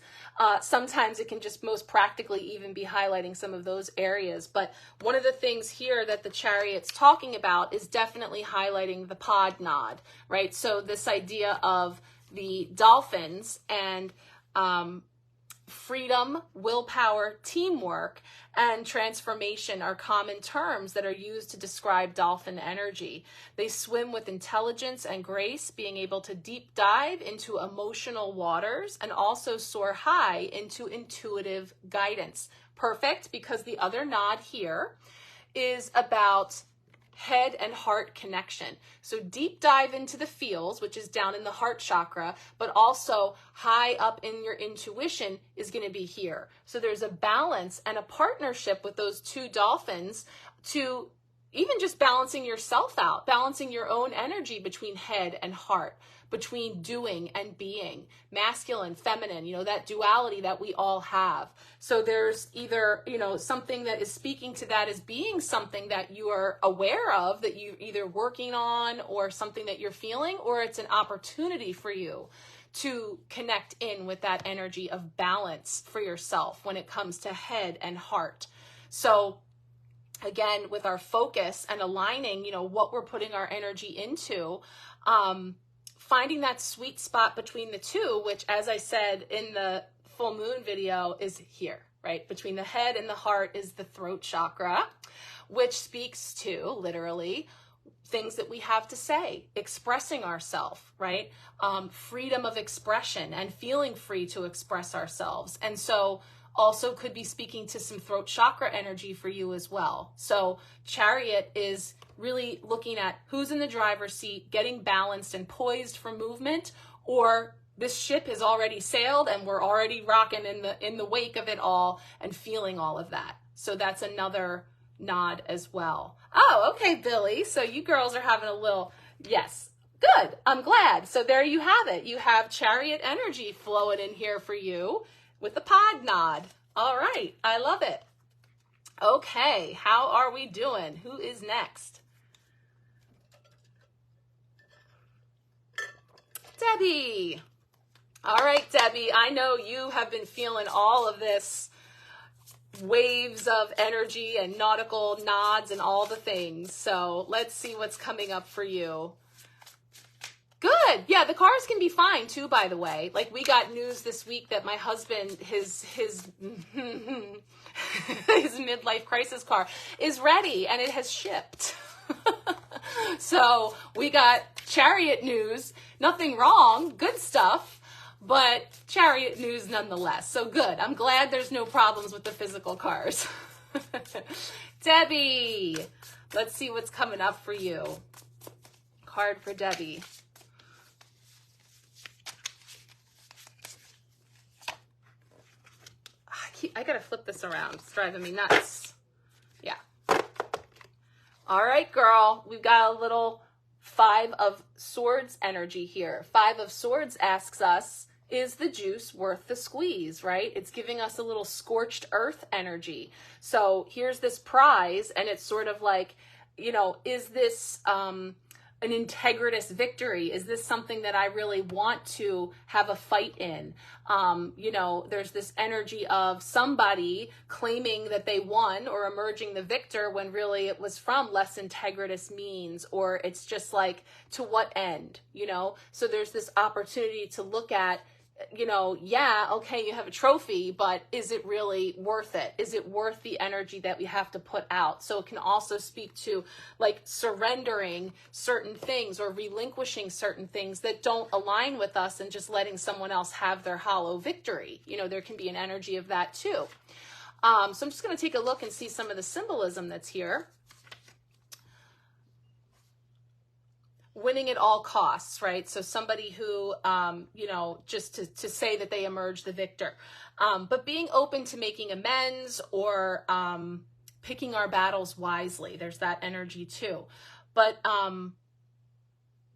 sometimes it can just most practically even be highlighting some of those areas. But one of the things here that the Chariot's talking about is definitely highlighting the pod nod, right? So this idea of the dolphins and freedom, willpower, teamwork, and transformation are common terms that are used to describe dolphin energy. They swim with intelligence and grace, being able to deep dive into emotional waters and also soar high into intuitive guidance. Perfect, because the other nod here is about head and heart connection. So deep dive into the feels, which is down in the heart chakra, but also high up in your intuition is going to be here. So there's a balance and a partnership with those two dolphins to even just balancing yourself out, balancing your own energy between head and heart, between doing and being, masculine, feminine, you know, that duality that we all have. So there's either, you know, something that is speaking to that as being something that you are aware of, that you're either working on, or something that you're feeling, or it's an opportunity for you to connect in with that energy of balance for yourself when it comes to head and heart. So again, with our focus and aligning, you know, what we're putting our energy into, finding that sweet spot between the two, which, as I said in the full moon video, is here, right? Between the head and the heart is the throat chakra, which speaks to literally things that we have to say, expressing ourselves, right? Freedom of expression and feeling free to express ourselves. And so also could be speaking to some throat chakra energy for you as well. So Chariot is really looking at who's in the driver's seat, getting balanced and poised for movement, or this ship has already sailed and we're already rocking in the wake of it all and feeling all of that. So that's another nod as well. Oh, okay, Billy. So you girls are having a little, yes, good. I'm glad. So there you have it. You have Chariot energy flowing in here for you with the pod nod. All right. I love it. Okay. How are we doing? Who is next? Debbie. All right, Debbie. I know you have been feeling all of this waves of energy and nautical nods and all the things. So let's see what's coming up for you. Good. Yeah, the cars can be fine too, by the way. Like, we got news this week that my husband, his midlife crisis car is ready and it has shipped. So we got Chariot news, nothing wrong, good stuff, but Chariot news nonetheless. So good. I'm glad there's no problems with the physical cars. Debbie, let's see what's coming up for you. Card for Debbie. I gotta flip this around. It's driving me nuts. Yeah. All right, girl. We've got a little 5 of Swords energy here. 5 of Swords asks us, is the juice worth the squeeze, right? It's giving us a little scorched earth energy. So here's this prize, and it's sort of like, you know, is this an integritous victory? Is this something that I really want to have a fight in? You know, there's this energy of somebody claiming that they won or emerging the victor when really it was from less integritous means, or it's just like, to what end, you know? So there's this opportunity to look at, you know, yeah, okay, you have a trophy, but is it really worth it? Is it worth the energy that we have to put out? So it can also speak to like surrendering certain things or relinquishing certain things that don't align with us and just letting someone else have their hollow victory. You know, there can be an energy of that too. So I'm just going to take a look and see some of the symbolism that's here. Winning at all costs, right? So somebody who, you know, just to say that they emerged the victor, but being open to making amends or picking our battles wisely. There's that energy too. But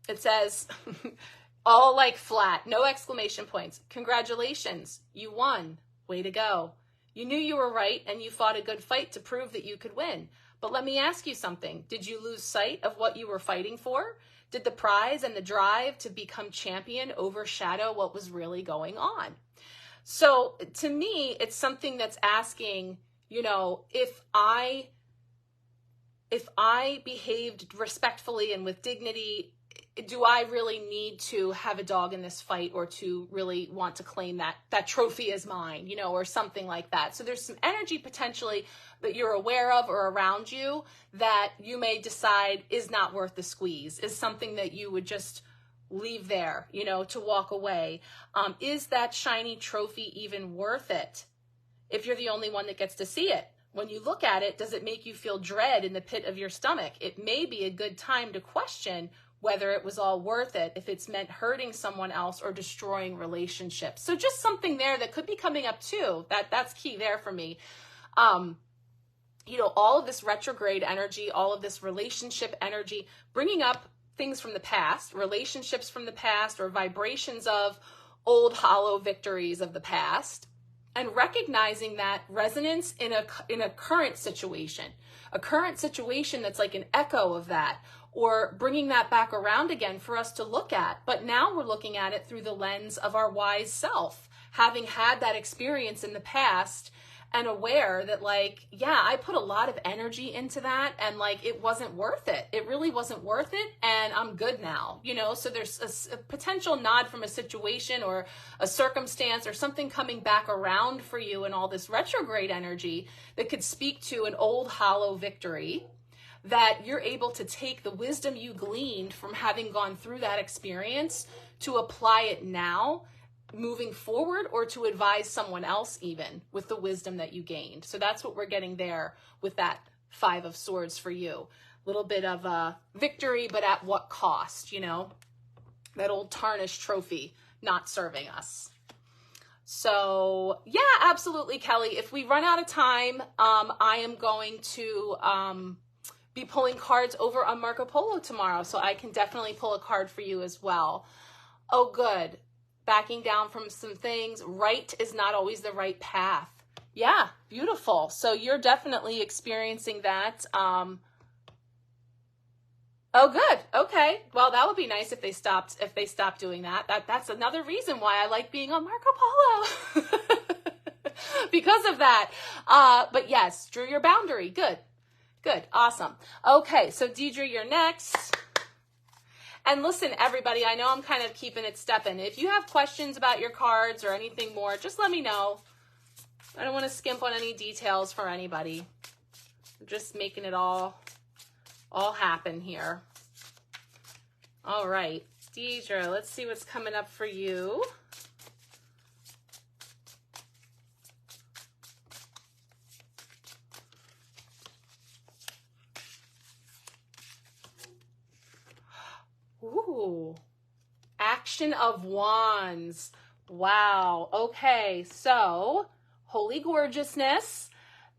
it says, all like flat, no exclamation points. Congratulations, you won. Way to go. You knew you were right and you fought a good fight to prove that you could win. But let me ask you something. Did you lose sight of what you were fighting for? Did the prize and the drive to become champion overshadow what was really going on? So to me, it's something that's asking, you know, if I behaved respectfully and with dignity, do I really need to have a dog in this fight or to really want to claim that trophy as mine, you know, or something like that? So there's some energy potentially that you're aware of or around you that you may decide is not worth the squeeze, is something that you would just leave there, you know, to walk away. Is that shiny trophy even worth it if you're the only one that gets to see it? when you look at it, does it make you feel dread in the pit of your stomach? It may be a good time to question whether it was all worth it, if it's meant hurting someone else or destroying relationships. So just something there that could be coming up too. That's key there for me. You know, all of this retrograde energy, all of this relationship energy, bringing up things from the past, relationships from the past, or vibrations of old hollow victories of the past, and recognizing that resonance in a current situation that's like an echo of that, or bringing that back around again for us to look at. But now we're looking at it through the lens of our wise self, having had that experience in the past and aware that, like, yeah, I put a lot of energy into that and like it wasn't worth it. It really wasn't worth it, and I'm good now, you know? So there's a potential nod from a situation or a circumstance or something coming back around for you in all this retrograde energy that could speak to an old hollow victory, that you're able to take the wisdom you gleaned from having gone through that experience to apply it now moving forward, or to advise someone else even with the wisdom that you gained. So that's what we're getting there with that Five of Swords for you. A little bit of a victory, but at what cost, you know? That old tarnished trophy not serving us. So yeah, absolutely, Kelly. If we run out of time, I am going to be pulling cards over on Marco Polo tomorrow, so I can definitely pull a card for you as well. Oh, good. Backing down from some things. Right is not always the right path. Yeah, beautiful. So you're definitely experiencing that. Oh, good. Okay. Well, that would be nice if they stopped doing that. That's another reason why I like being on Marco Polo. Because of that. But yes, drew your boundary. Good. Good. Awesome. Okay. So Deidre, you're next. And listen, everybody, I know I'm kind of keeping it stepping. If you have questions about your cards or anything more, just let me know. I don't want to skimp on any details for anybody. I'm just making it all happen here. All right, Deidre, let's see what's coming up for you. Ooh, Action of Wands. Wow. Okay, so Holy Gorgeousness.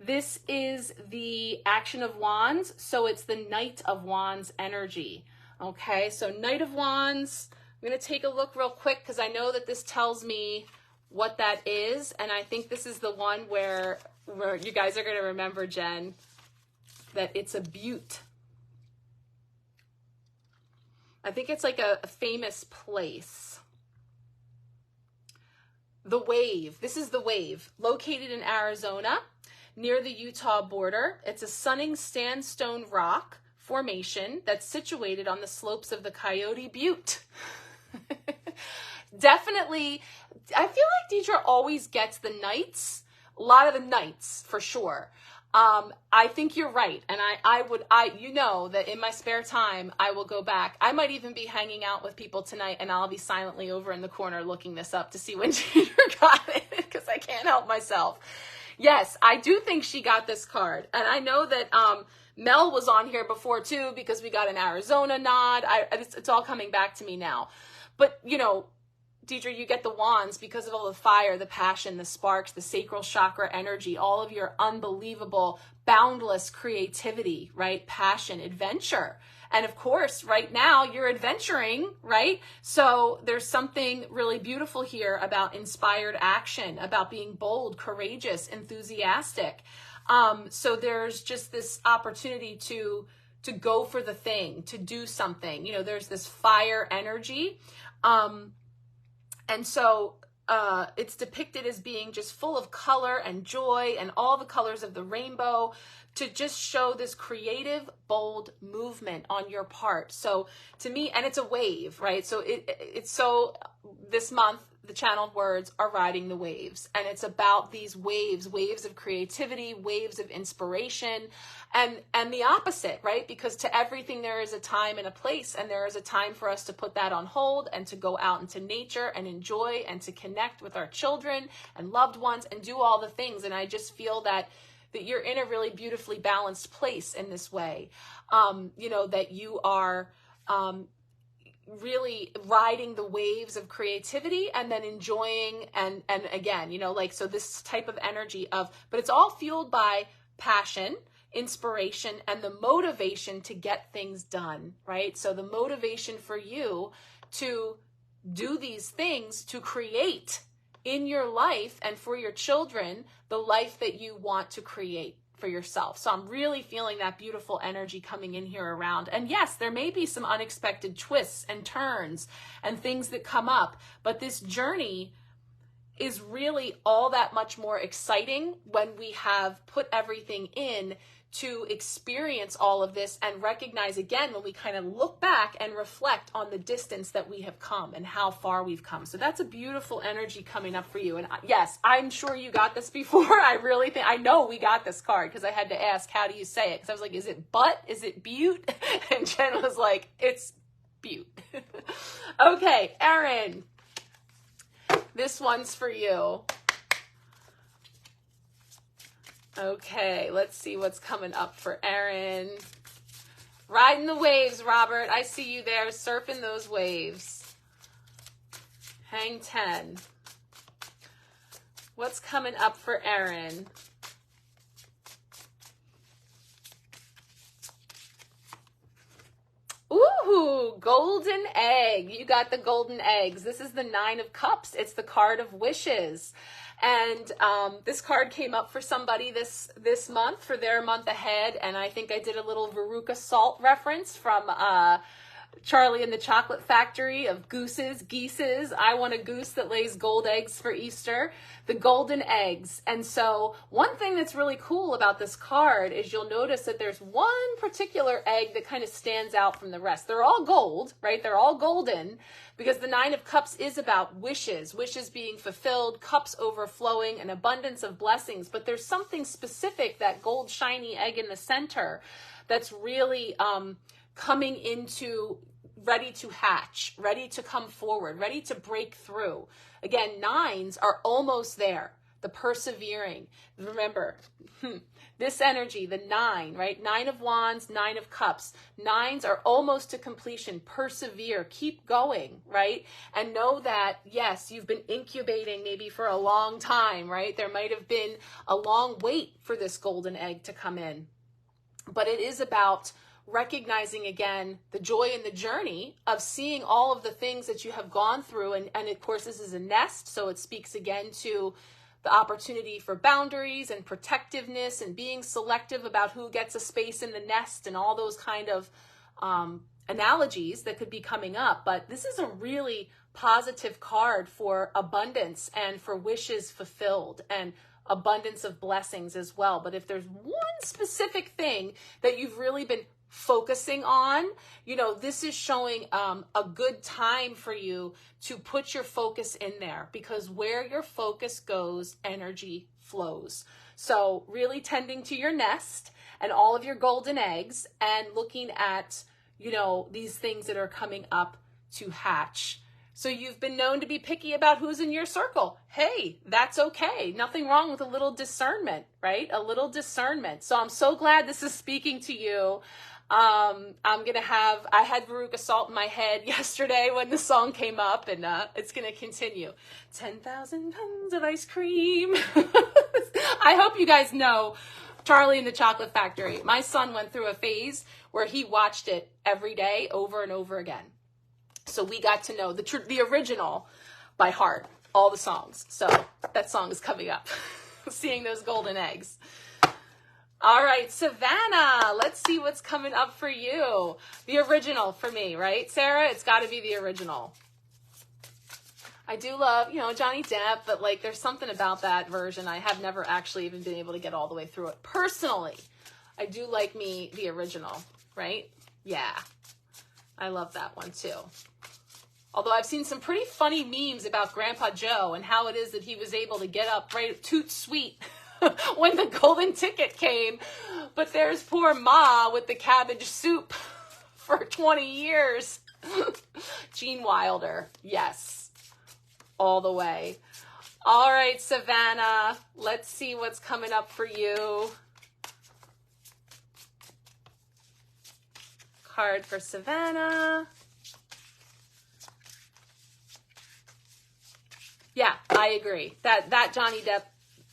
This is the Action of Wands, so it's the Knight of Wands energy. Okay, so Knight of Wands. I'm going to take a look real quick because I know that this tells me what that is, and I think this is the one where you guys are going to remember, Jen, that it's a butte. I think it's like a famous place. The Wave. This is the Wave, located in Arizona near the Utah border. It's a sunning sandstone rock formation that's situated on the slopes of the Coyote Butte. Definitely, I feel like Deidre always gets the nights, a lot of the nights for sure. I think you're right. And you know that in my spare time, I will go back. I might even be hanging out with people tonight, and I'll be silently over in the corner looking this up to see when Deidre got it, because I can't help myself. Yes, I do think she got this card. And I know that, Mel was on here before too, because we got an Arizona nod. It's all coming back to me now. But, you know, Deidre, you get the wands because of all the fire, the passion, the sparks, the sacral chakra energy, all of your unbelievable, boundless creativity, right? Passion, adventure. And of course, right now you're adventuring, right? So there's something really beautiful here about inspired action, about being bold, courageous, enthusiastic. So there's just this opportunity to go for the thing, to do something. You know, there's this fire energy. And so it's depicted as being just full of color and joy and all the colors of the rainbow, to just show this creative, bold movement on your part. So to me, and it's a wave, right? So it's so this month, the channeled words are riding the waves, and it's about these waves of creativity, waves of inspiration, and the opposite, right? Because to everything there is a time and a place, and there is a time for us to put that on hold and to go out into nature and enjoy and to connect with our children and loved ones and do all the things. And I just feel that that you're in a really beautifully balanced place in this way. You know, that you are really riding the waves of creativity and then enjoying and again, you know, like, so this type of energy of, but it's all fueled by passion, inspiration, and the motivation to get things done, right? So the motivation for you to do these things, to create in your life and for your children the life that you want to create for yourself. So I'm really feeling that beautiful energy coming in here around. And yes, there may be some unexpected twists and turns and things that come up, but this journey is really all that much more exciting when we have put everything in to experience all of this and recognize again when we kind of look back and reflect on the distance that we have come and how far we've come. So that's a beautiful energy coming up for you. And yes, I'm sure you got this before. I know we got this card because I had to ask, how do you say it? Because I was like, is it butt? Is it butte? And Jen was like, it's butte. Okay, Erin, this one's for you. Okay, let's see what's coming up for Erin. Riding the waves, Robert. I see you there surfing those waves. Hang 10. What's coming up for Erin? Ooh, golden egg. You got the golden eggs. This is the 9 of Cups. It's the card of wishes. And this card came up for somebody this month, for their month ahead. And I think I did a little Veruca Salt reference from Charlie and the Chocolate Factory of gooses, geeses. I want a goose that lays gold eggs for Easter. The golden eggs. And so one thing that's really cool about this card is you'll notice that there's one particular egg that kind of stands out from the rest. They're all gold, right? They're all golden because the 9 of Cups is about wishes, wishes being fulfilled, cups overflowing, an abundance of blessings. But there's something specific, that gold shiny egg in the center, that's really coming into, ready to hatch, ready to come forward, ready to break through. Again, 9s are almost there, the persevering. Remember, this energy, the 9, right? 9 of Wands, 9 of Cups. 9s are almost to completion. Persevere, keep going, right? And know that, yes, you've been incubating maybe for a long time, right? There might have been a long wait for this golden egg to come in. But it is about recognizing again the joy in the journey of seeing all of the things that you have gone through. And of course, this is a nest, so it speaks again to the opportunity for boundaries and protectiveness and being selective about who gets a space in the nest and all those kind of analogies that could be coming up. But this is a really positive card for abundance and for wishes fulfilled and abundance of blessings as well. But if there's one specific thing that you've really been focusing on, you know, this is showing a good time for you to put your focus in there, because where your focus goes, energy flows. So really tending to your nest and all of your golden eggs and looking at, you know, these things that are coming up to hatch. So you've been known to be picky about who's in your circle. Hey, that's okay. Nothing wrong with a little discernment, right? A little discernment. So I'm so glad this is speaking to you. I had Veruca Salt in my head yesterday when the song came up, and it's going to continue. 10,000 tons of ice cream. I hope you guys know Charlie and the Chocolate Factory. My son went through a phase where he watched it every day over and over again. So we got to know the original by heart, all the songs. So that song is coming up. Seeing those golden eggs. All right, Savannah, let's see what's coming up for you. The original for me, right, Sarah? It's got to be the original. I do love, you know, Johnny Depp, but like there's something about that version. I have never actually even been able to get all the way through it. Personally, I do like me the original, right? Yeah, I love that one too. Although I've seen some pretty funny memes about Grandpa Joe and how it is that he was able to get up right toot sweet when the golden ticket came. But there's poor Ma with the cabbage soup for 20 years. Gene Wilder. Yes. All the way. All right, Savannah. Let's see what's coming up for you. Card for Savannah. Yeah, I agree. That Johnny Depp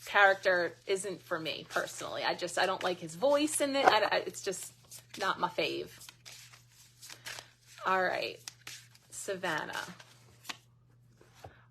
character isn't for me personally. I don't like his voice in it. It's just not my fave. All right, Savannah.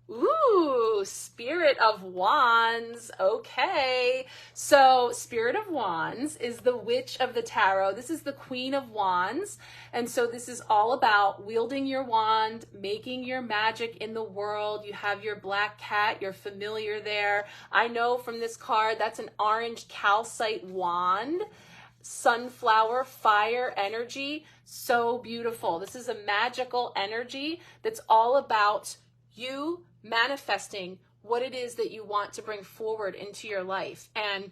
Ooh, Spirit of Wands. Okay. So Spirit of Wands is the Witch of the Tarot. This is the Queen of Wands. And so this is all about wielding your wand, making your magic in the world. You have your black cat, you're familiar there. I know from this card, that's an orange calcite wand. Sunflower, fire energy. So beautiful. This is a magical energy that's all about you manifesting what it is that you want to bring forward into your life. And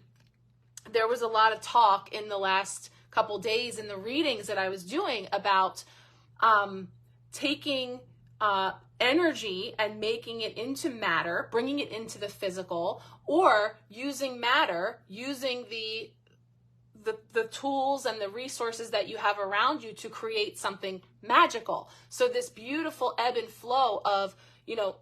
there was a lot of talk in the last couple days in the readings that I was doing about taking energy and making it into matter, bringing it into the physical, or using matter, using the tools and the resources that you have around you to create something magical. So this beautiful ebb and flow of,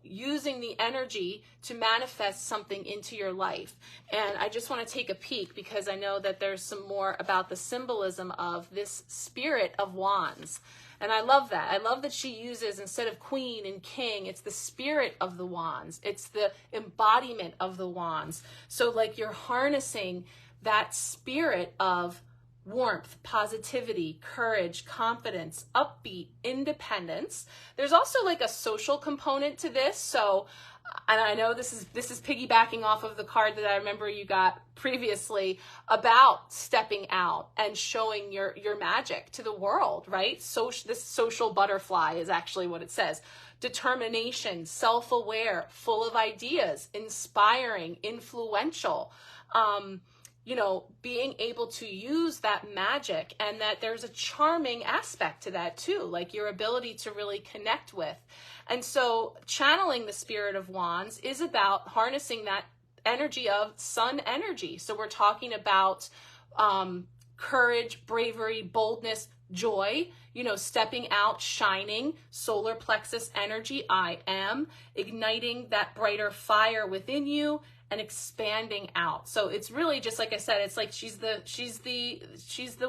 using the energy to manifest something into your life. And I just want to take a peek because I know that there's some more about the symbolism of this Spirit of Wands. And I love that. I love that she uses, instead of queen and king, it's the spirit of the wands. It's the embodiment of the wands. So like you're harnessing that spirit of warmth, positivity, courage, confidence, upbeat, independence. There's also like a social component to this. So, and I know this is piggybacking off of the card that I remember you got previously about stepping out and showing your magic to the world, right? So this social butterfly is actually what it says. Determination, self-aware, full of ideas, inspiring, influential. Being able to use that magic, and that there's a charming aspect to that too, like your ability to really connect with. And so channeling the Spirit of Wands is about harnessing that energy of sun energy. So we're talking about courage, bravery, boldness, joy, stepping out, shining, solar plexus energy, I am, igniting that brighter fire within you, and expanding out. So it's really just like I said, it's like she's the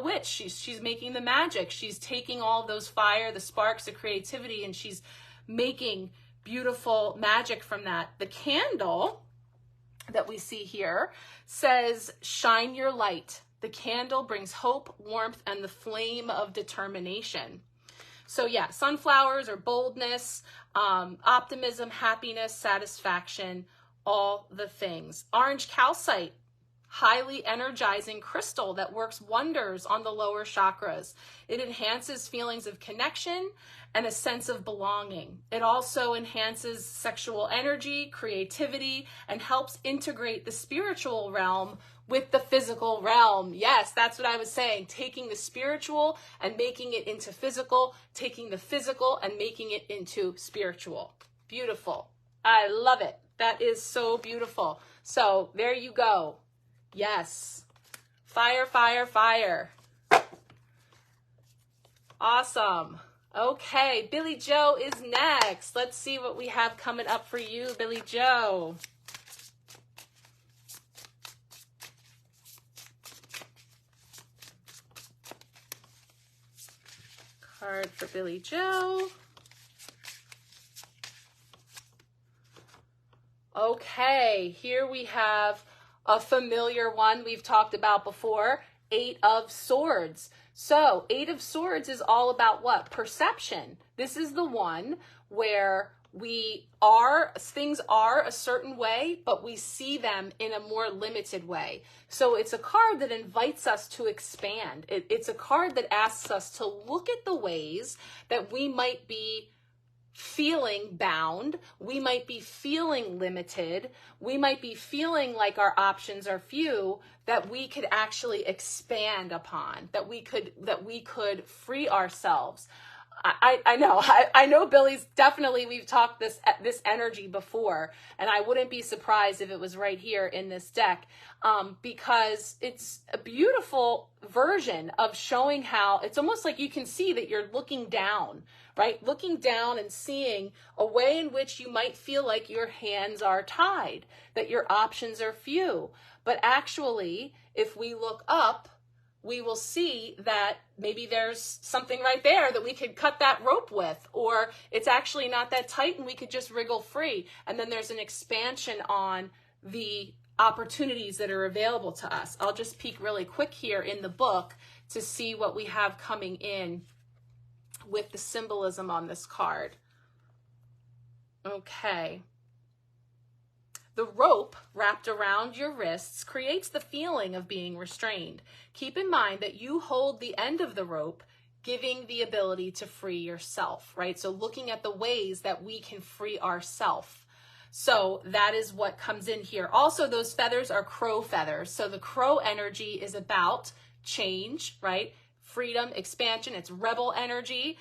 witch. She's making the magic. She's taking all those fire, the sparks of creativity, and she's making beautiful magic from that. The candle that we see here says, shine your light. The candle brings hope, warmth, and the flame of determination. So yeah, sunflowers or boldness, optimism, happiness, satisfaction, all the things. Orange calcite, highly energizing crystal that works wonders on the lower chakras. It enhances feelings of connection and a sense of belonging. It also enhances sexual energy, creativity, and helps integrate the spiritual realm with the physical realm. Yes, that's what I was saying. Taking the spiritual and making it into physical, taking the physical and making it into spiritual. Beautiful. I love it. That is so beautiful. So there you go. Yes. Fire, fire, fire. Awesome. Okay, Billy Joe is next. Let's see what we have coming up for you, Billy Joe. Card for Billy Joe. Okay, here we have a familiar one we've talked about before, 8 of Swords. So 8 of Swords is all about what? Perception. This is the one where things are a certain way, but we see them in a more limited way. So it's a card that invites us to expand. It's a card that asks us to look at the ways that we might be feeling bound, we might be feeling limited, we might be feeling like our options are few, that we could actually expand upon, that we could free ourselves. I know. I know Billy's definitely, we've talked this energy before, and I wouldn't be surprised if it was right here in this deck, because it's a beautiful version of showing how it's almost like you can see that you're looking down, right? Looking down and seeing a way in which you might feel like your hands are tied, that your options are few. But actually, if we look up, we will see that maybe there's something right there that we could cut that rope with, or it's actually not that tight and we could just wriggle free. And then there's an expansion on the opportunities that are available to us. I'll just peek really quick here in the book to see what we have coming in with the symbolism on this card. Okay. The rope wrapped around your wrists creates the feeling of being restrained. Keep in mind that you hold the end of the rope, giving the ability to free yourself, right? So looking at the ways that we can free ourselves. So that is what comes in here. Also, those feathers are crow feathers. So the crow energy is about change, right? Freedom, expansion. It's rebel energy.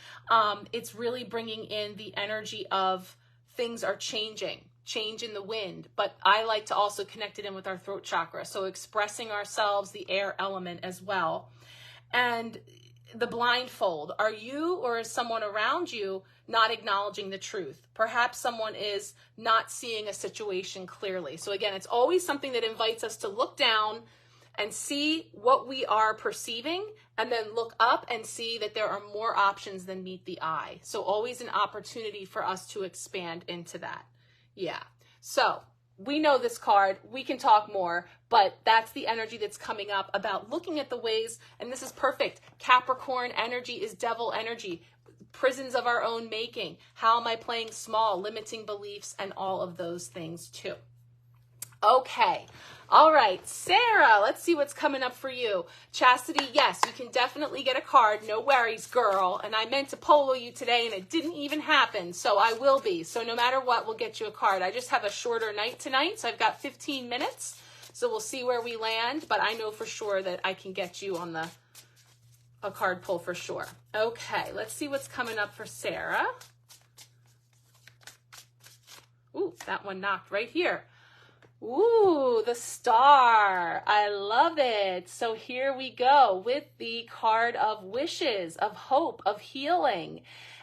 It's really bringing in the energy of things are changing. Change in the wind, but I like to also connect it in with our throat chakra. So expressing ourselves, the air element as well. And the blindfold, are you or is someone around you not acknowledging the truth? Perhaps someone is not seeing a situation clearly. So again, it's always something that invites us to look down and see what we are perceiving, and then look up and see that there are more options than meet the eye. So always an opportunity for us to expand into that. Yeah, so we know this card, we can talk more, but that's the energy that's coming up about looking at the ways, and this is perfect. Capricorn energy is devil energy, prisons of our own making. How am I playing small, limiting beliefs, and all of those things too. Okay. All right, Sarah, let's see what's coming up for you. Chastity, yes, you can definitely get a card. No worries, girl. And I meant to polo you today, and it didn't even happen, so I will be. So no matter what, we'll get you a card. I just have a shorter night tonight, so I've got 15 minutes. So we'll see where we land, but I know for sure that I can get you on a card pull for sure. Okay, let's see what's coming up for Sarah. Ooh, that one knocked right here. Ooh, the star. I love it. So here we go with the card of wishes, of hope, of healing.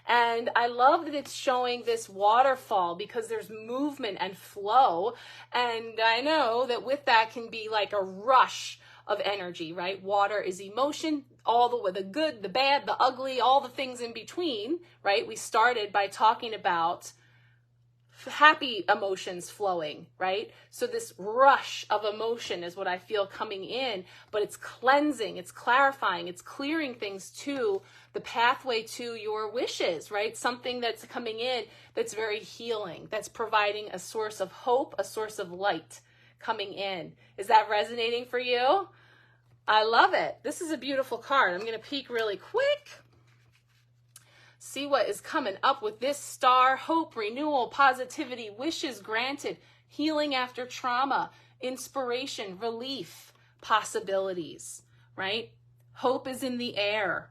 And I love that it's showing this waterfall because there's movement and flow. And I know that with that can be like a rush of energy, right? Water is emotion, all the good, the bad, the ugly, all the things in between, right? We started by talking about happy emotions flowing, right? So this rush of emotion is what I feel coming in, but it's cleansing, it's clarifying, it's clearing things to the pathway to your wishes, right? Something that's coming in that's very healing, that's providing a source of hope, a source of light coming in. Is that resonating for you? I love it. This is a beautiful card. I'm going to peek really quick. See what is coming up with this star. Hope, renewal, positivity, wishes granted, healing after trauma, inspiration, relief, possibilities, right? Hope is in the air.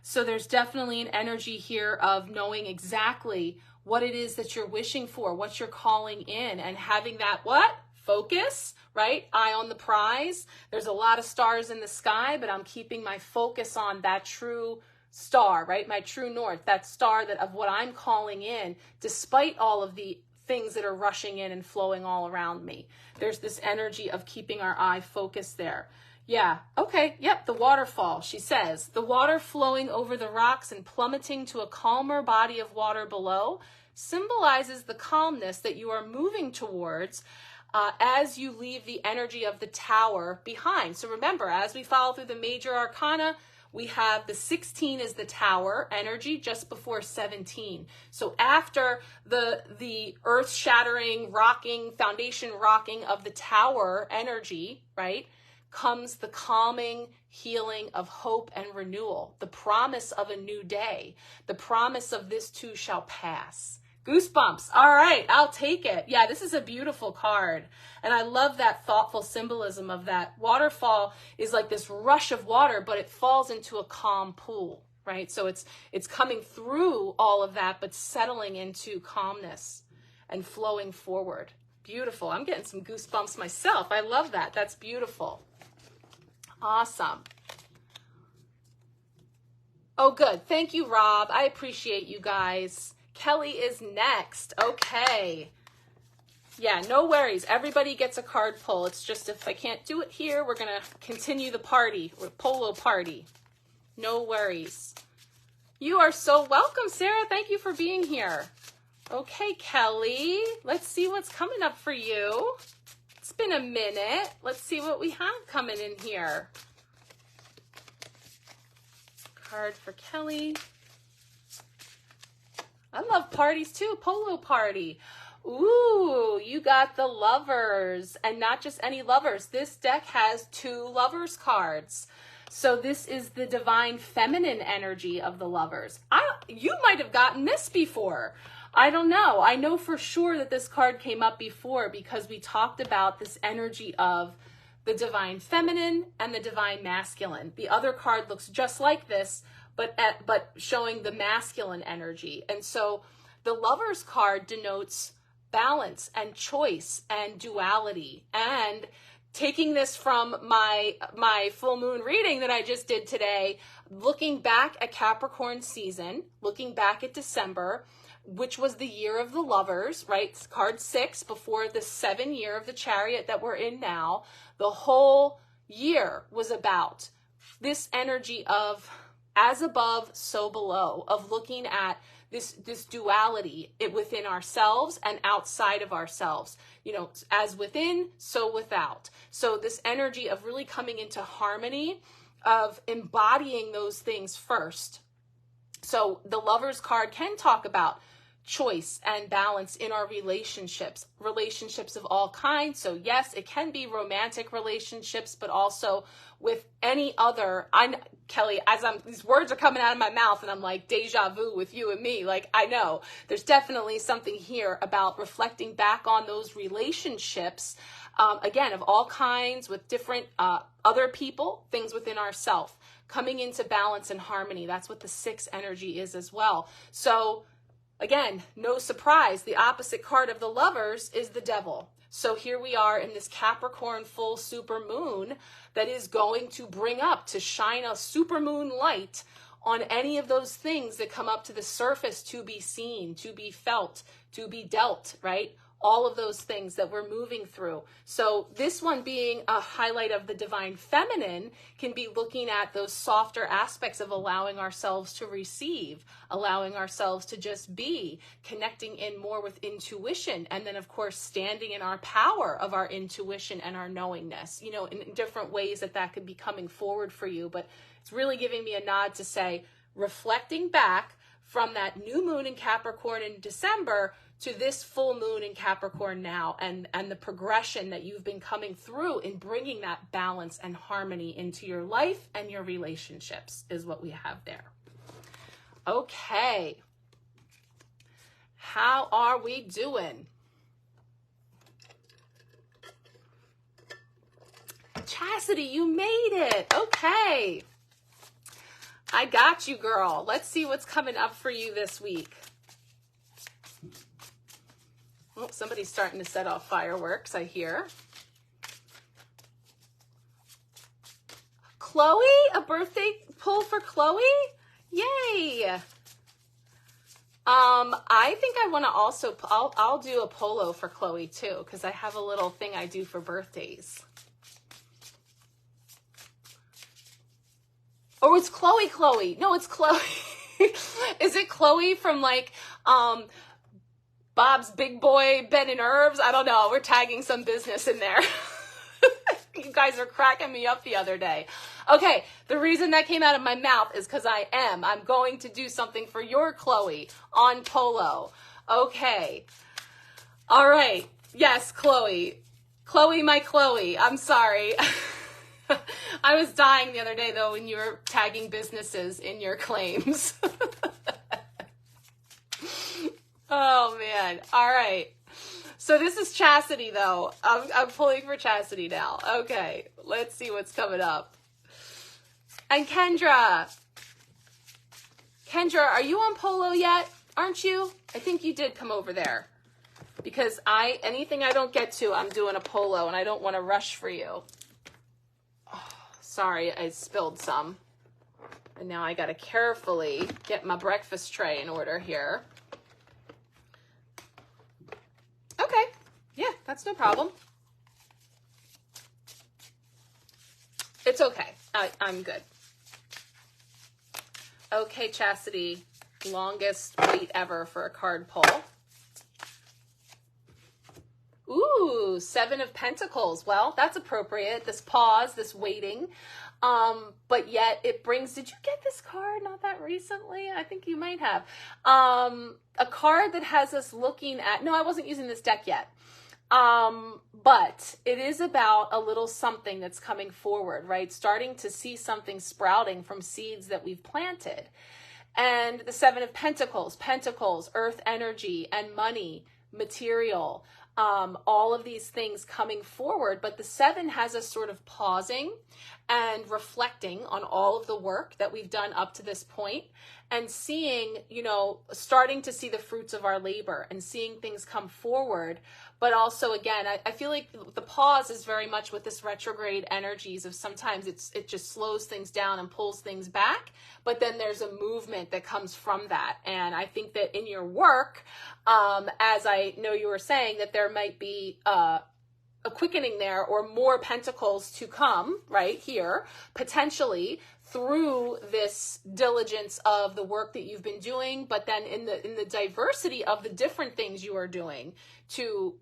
So there's definitely an energy here of knowing exactly what it is that you're wishing for, what you're calling in, and having that what? Focus, right? Eye on the prize. There's a lot of stars in the sky, but I'm keeping my focus on that true star, right? My true north, that star that of what I'm calling in, despite all of the things that are rushing in and flowing all around me. There's this energy of keeping our eye focused there. Yeah, okay, yep, the waterfall, she says. The water flowing over the rocks and plummeting to a calmer body of water below symbolizes the calmness that you are moving towards as you leave the energy of the tower behind. So remember, as we follow through the major arcana, we have the 16 is the tower energy just before 17. So after the earth-shattering, rocking, foundation rocking of the tower energy, right, comes the calming, healing of hope and renewal, the promise of a new day, the promise of this too shall pass. Goosebumps. All right, I'll take it. Yeah, this is a beautiful card. And I love that thoughtful symbolism of that waterfall is like this rush of water, but it falls into a calm pool, right? So it's coming through all of that, but settling into calmness and flowing forward. Beautiful. I'm getting some goosebumps myself. I love that. That's beautiful. Awesome. Oh, good. Thank you, Rob. I appreciate you guys. Kelly is next. Okay. Yeah, no worries. Everybody gets a card pull. It's just if I can't do it here, we're going to continue the party, or polo party. No worries. You are so welcome, Sarah. Thank you for being here. Okay, Kelly, let's see what's coming up for you. It's been a minute. Let's see what we have coming in here. Card for Kelly. I love parties too. Polo party. Ooh, you got the Lovers, and not just any lovers. This deck has 2 Lovers cards. So this is the divine feminine energy of the Lovers. You might have gotten this before. I don't know. I know for sure that this card came up before because we talked about this energy of the divine feminine and the divine masculine. The other card looks just like this, but showing the masculine energy. And so the Lovers card denotes balance and choice and duality. And taking this from my full moon reading that I just did today, looking back at Capricorn season, looking back at December, which was the year of the Lovers, right? Card 6 before the 7 year of the Chariot that we're in now. The whole year was about this energy of as above, so below, of looking at this duality within ourselves and outside of ourselves, you know, as within, so without. So this energy of really coming into harmony, of embodying those things first. So the Lovers card can talk about choice and balance in our relationships of all kinds. So yes, it can be romantic relationships, but also with any other. Kelly, as these words are coming out of my mouth and I'm like deja vu with you and me, like I know there's definitely something here about reflecting back on those relationships, again, of all kinds, with different other people, things within ourself, coming into balance and harmony. That's what the 6 energy is as well. So again, no surprise, the opposite card of the Lovers is the Devil. So here we are in this Capricorn full super moon that is going to bring up, to shine a super moon light on any of those things that come up to the surface to be seen, to be felt, to be dealt, right? All of those things that we're moving through. So this one being a highlight of the divine feminine can be looking at those softer aspects of allowing ourselves to receive, allowing ourselves to just be, connecting in more with intuition, and then of course standing in our power of our intuition and our knowingness, you know, in different ways that could be coming forward for you. But it's really giving me a nod to say, reflecting back from that new moon in Capricorn in December to this full moon in Capricorn now, and the progression that you've been coming through in bringing that balance and harmony into your life and your relationships is what we have there. Okay. How are we doing? Chastity, you made it. Okay. I got you, girl. Let's see what's coming up for you this week. Oh, somebody's starting to set off fireworks, I hear. Chloe, a birthday pull for Chloe? Yay. I think I want to also, I'll do a polo for Chloe too, because I have a little thing I do for birthdays. Oh, it's Chloe. No, it's Chloe. Is it Chloe from like, Bob's Big Boy, Ben and Herbs? I don't know. We're tagging some business in there. You guys are cracking me up the other day. Okay, the reason that came out of my mouth is because I'm going to do something for your Chloe on polo. Okay. All right. Yes, Chloe. Chloe, my Chloe. I'm sorry. I was dying the other day, though, when you were tagging businesses in your claims. Oh, man. All right. So this is Chastity, though. I'm pulling for Chastity now. Okay. Let's see what's coming up. And Kendra. Kendra, are you on Polo yet? Aren't you? I think you did come over there. Because anything I don't get to, I'm doing a Polo, and I don't want to rush for you. Oh, sorry, I spilled some. And now I got to carefully get my breakfast tray in order here. Okay. Yeah, that's no problem. It's okay. I'm good. Okay, Chastity. Longest wait ever for a card pull. Ooh, 7 of Pentacles. Well, that's appropriate. This pause, this waiting. But yet it brings, did you get this card not that recently? I think you might have. A card that has us looking at, no, I wasn't using this deck yet. But it is about a little something that's coming forward, right? Starting to see something sprouting from seeds that we've planted. And the 7 of Pentacles, earth energy and money, material, all of these things coming forward. But the 7 has us sort of pausing and reflecting on all of the work that we've done up to this point and seeing, you know, starting to see the fruits of our labor and seeing things come forward. But also, again, I feel like the pause is very much with this retrograde energies of sometimes it just slows things down and pulls things back. But then there's a movement that comes from that. And I think that in your work, as I know you were saying, that there might be a quickening there or more pentacles to come right here, potentially through this diligence of the work that you've been doing, but then in the diversity of the different things you are doing to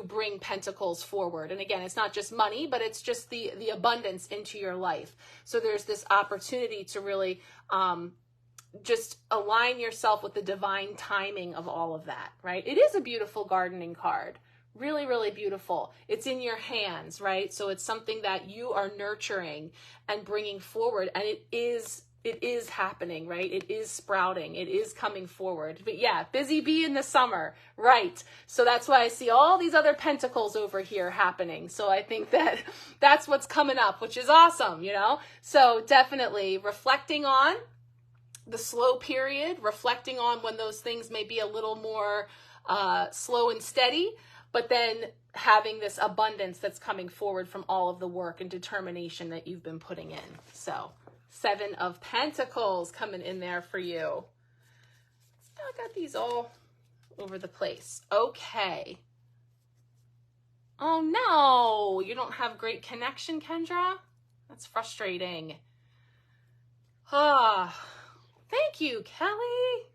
bring pentacles forward. And again, it's not just money, but it's just the abundance into your life. So there's this opportunity to really just align yourself with the divine timing of all of that, right? It is a beautiful gardening card. Really, really beautiful. It's in your hands, right? So it's something that you are nurturing and bringing forward. And it is happening, right? It is sprouting. It is coming forward. But yeah, busy bee in the summer, right? So that's why I see all these other pentacles over here happening. So I think that that's what's coming up, which is awesome, you know? So definitely reflecting on the slow period, reflecting on when those things may be a little more slow and steady, but then having this abundance that's coming forward from all of the work and determination that you've been putting in. So 7 of Pentacles coming in there for you. I got these all over the place. Okay. Oh no, you don't have great connection, Kendra? That's frustrating. Thank you, Kelly.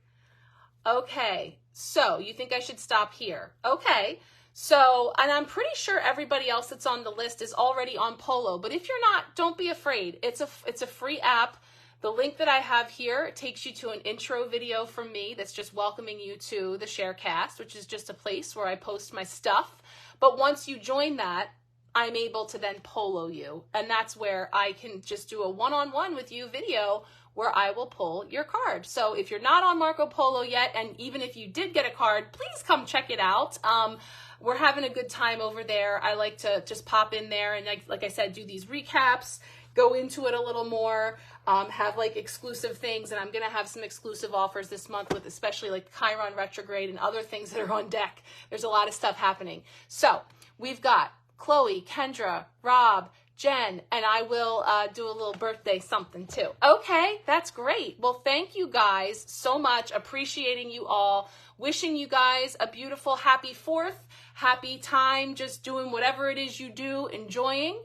Okay, so you think I should stop here? Okay. So, and I'm pretty sure everybody else that's on the list is already on Polo, but if you're not, don't be afraid. It's a free app. The link that I have here takes you to an intro video from me that's just welcoming you to the Sharecast, which is just a place where I post my stuff. But once you join that, I'm able to then Polo you, and that's where I can just do a one-on-one with you video where I will pull your card. So if you're not on Marco Polo yet, and even if you did get a card, please come check it out. We're having a good time over there. I like to just pop in there and like I said, do these recaps, go into it a little more, have like exclusive things. And I'm going to have some exclusive offers this month with especially like Chiron retrograde and other things that are on deck. There's a lot of stuff happening. So we've got Chloe, Kendra, Rob, Jen, and I will do a little birthday something too. Okay, that's great. Well, thank you guys so much. Appreciating you all. Wishing you guys a beautiful, happy 4th. Happy time just doing whatever it is you do, enjoying.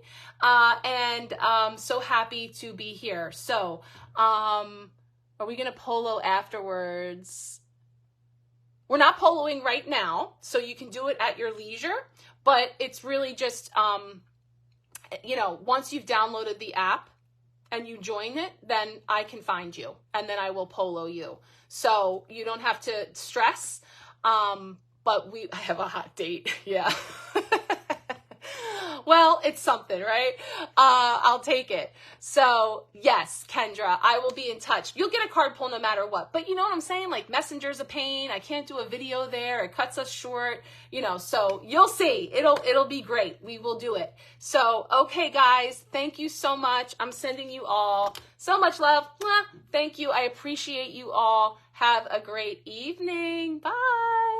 And so happy to be here. So are we going to Polo afterwards? We're not poloing right now, so you can do it at your leisure. But it's really just, you know, once you've downloaded the app and you join it, then I can find you and then I will Polo you. So you don't have to stress. But I have a hot date. Yeah. Well, it's something, right? I'll take it. So yes, Kendra, I will be in touch. You'll get a card pull no matter what. But you know what I'm saying? Like Messenger's a pain. I can't do a video there. It cuts us short, you know, so you'll see. It'll be great. We will do it. So, okay, guys, thank you so much. I'm sending you all so much love. Thank you. I appreciate you all. Have a great evening. Bye.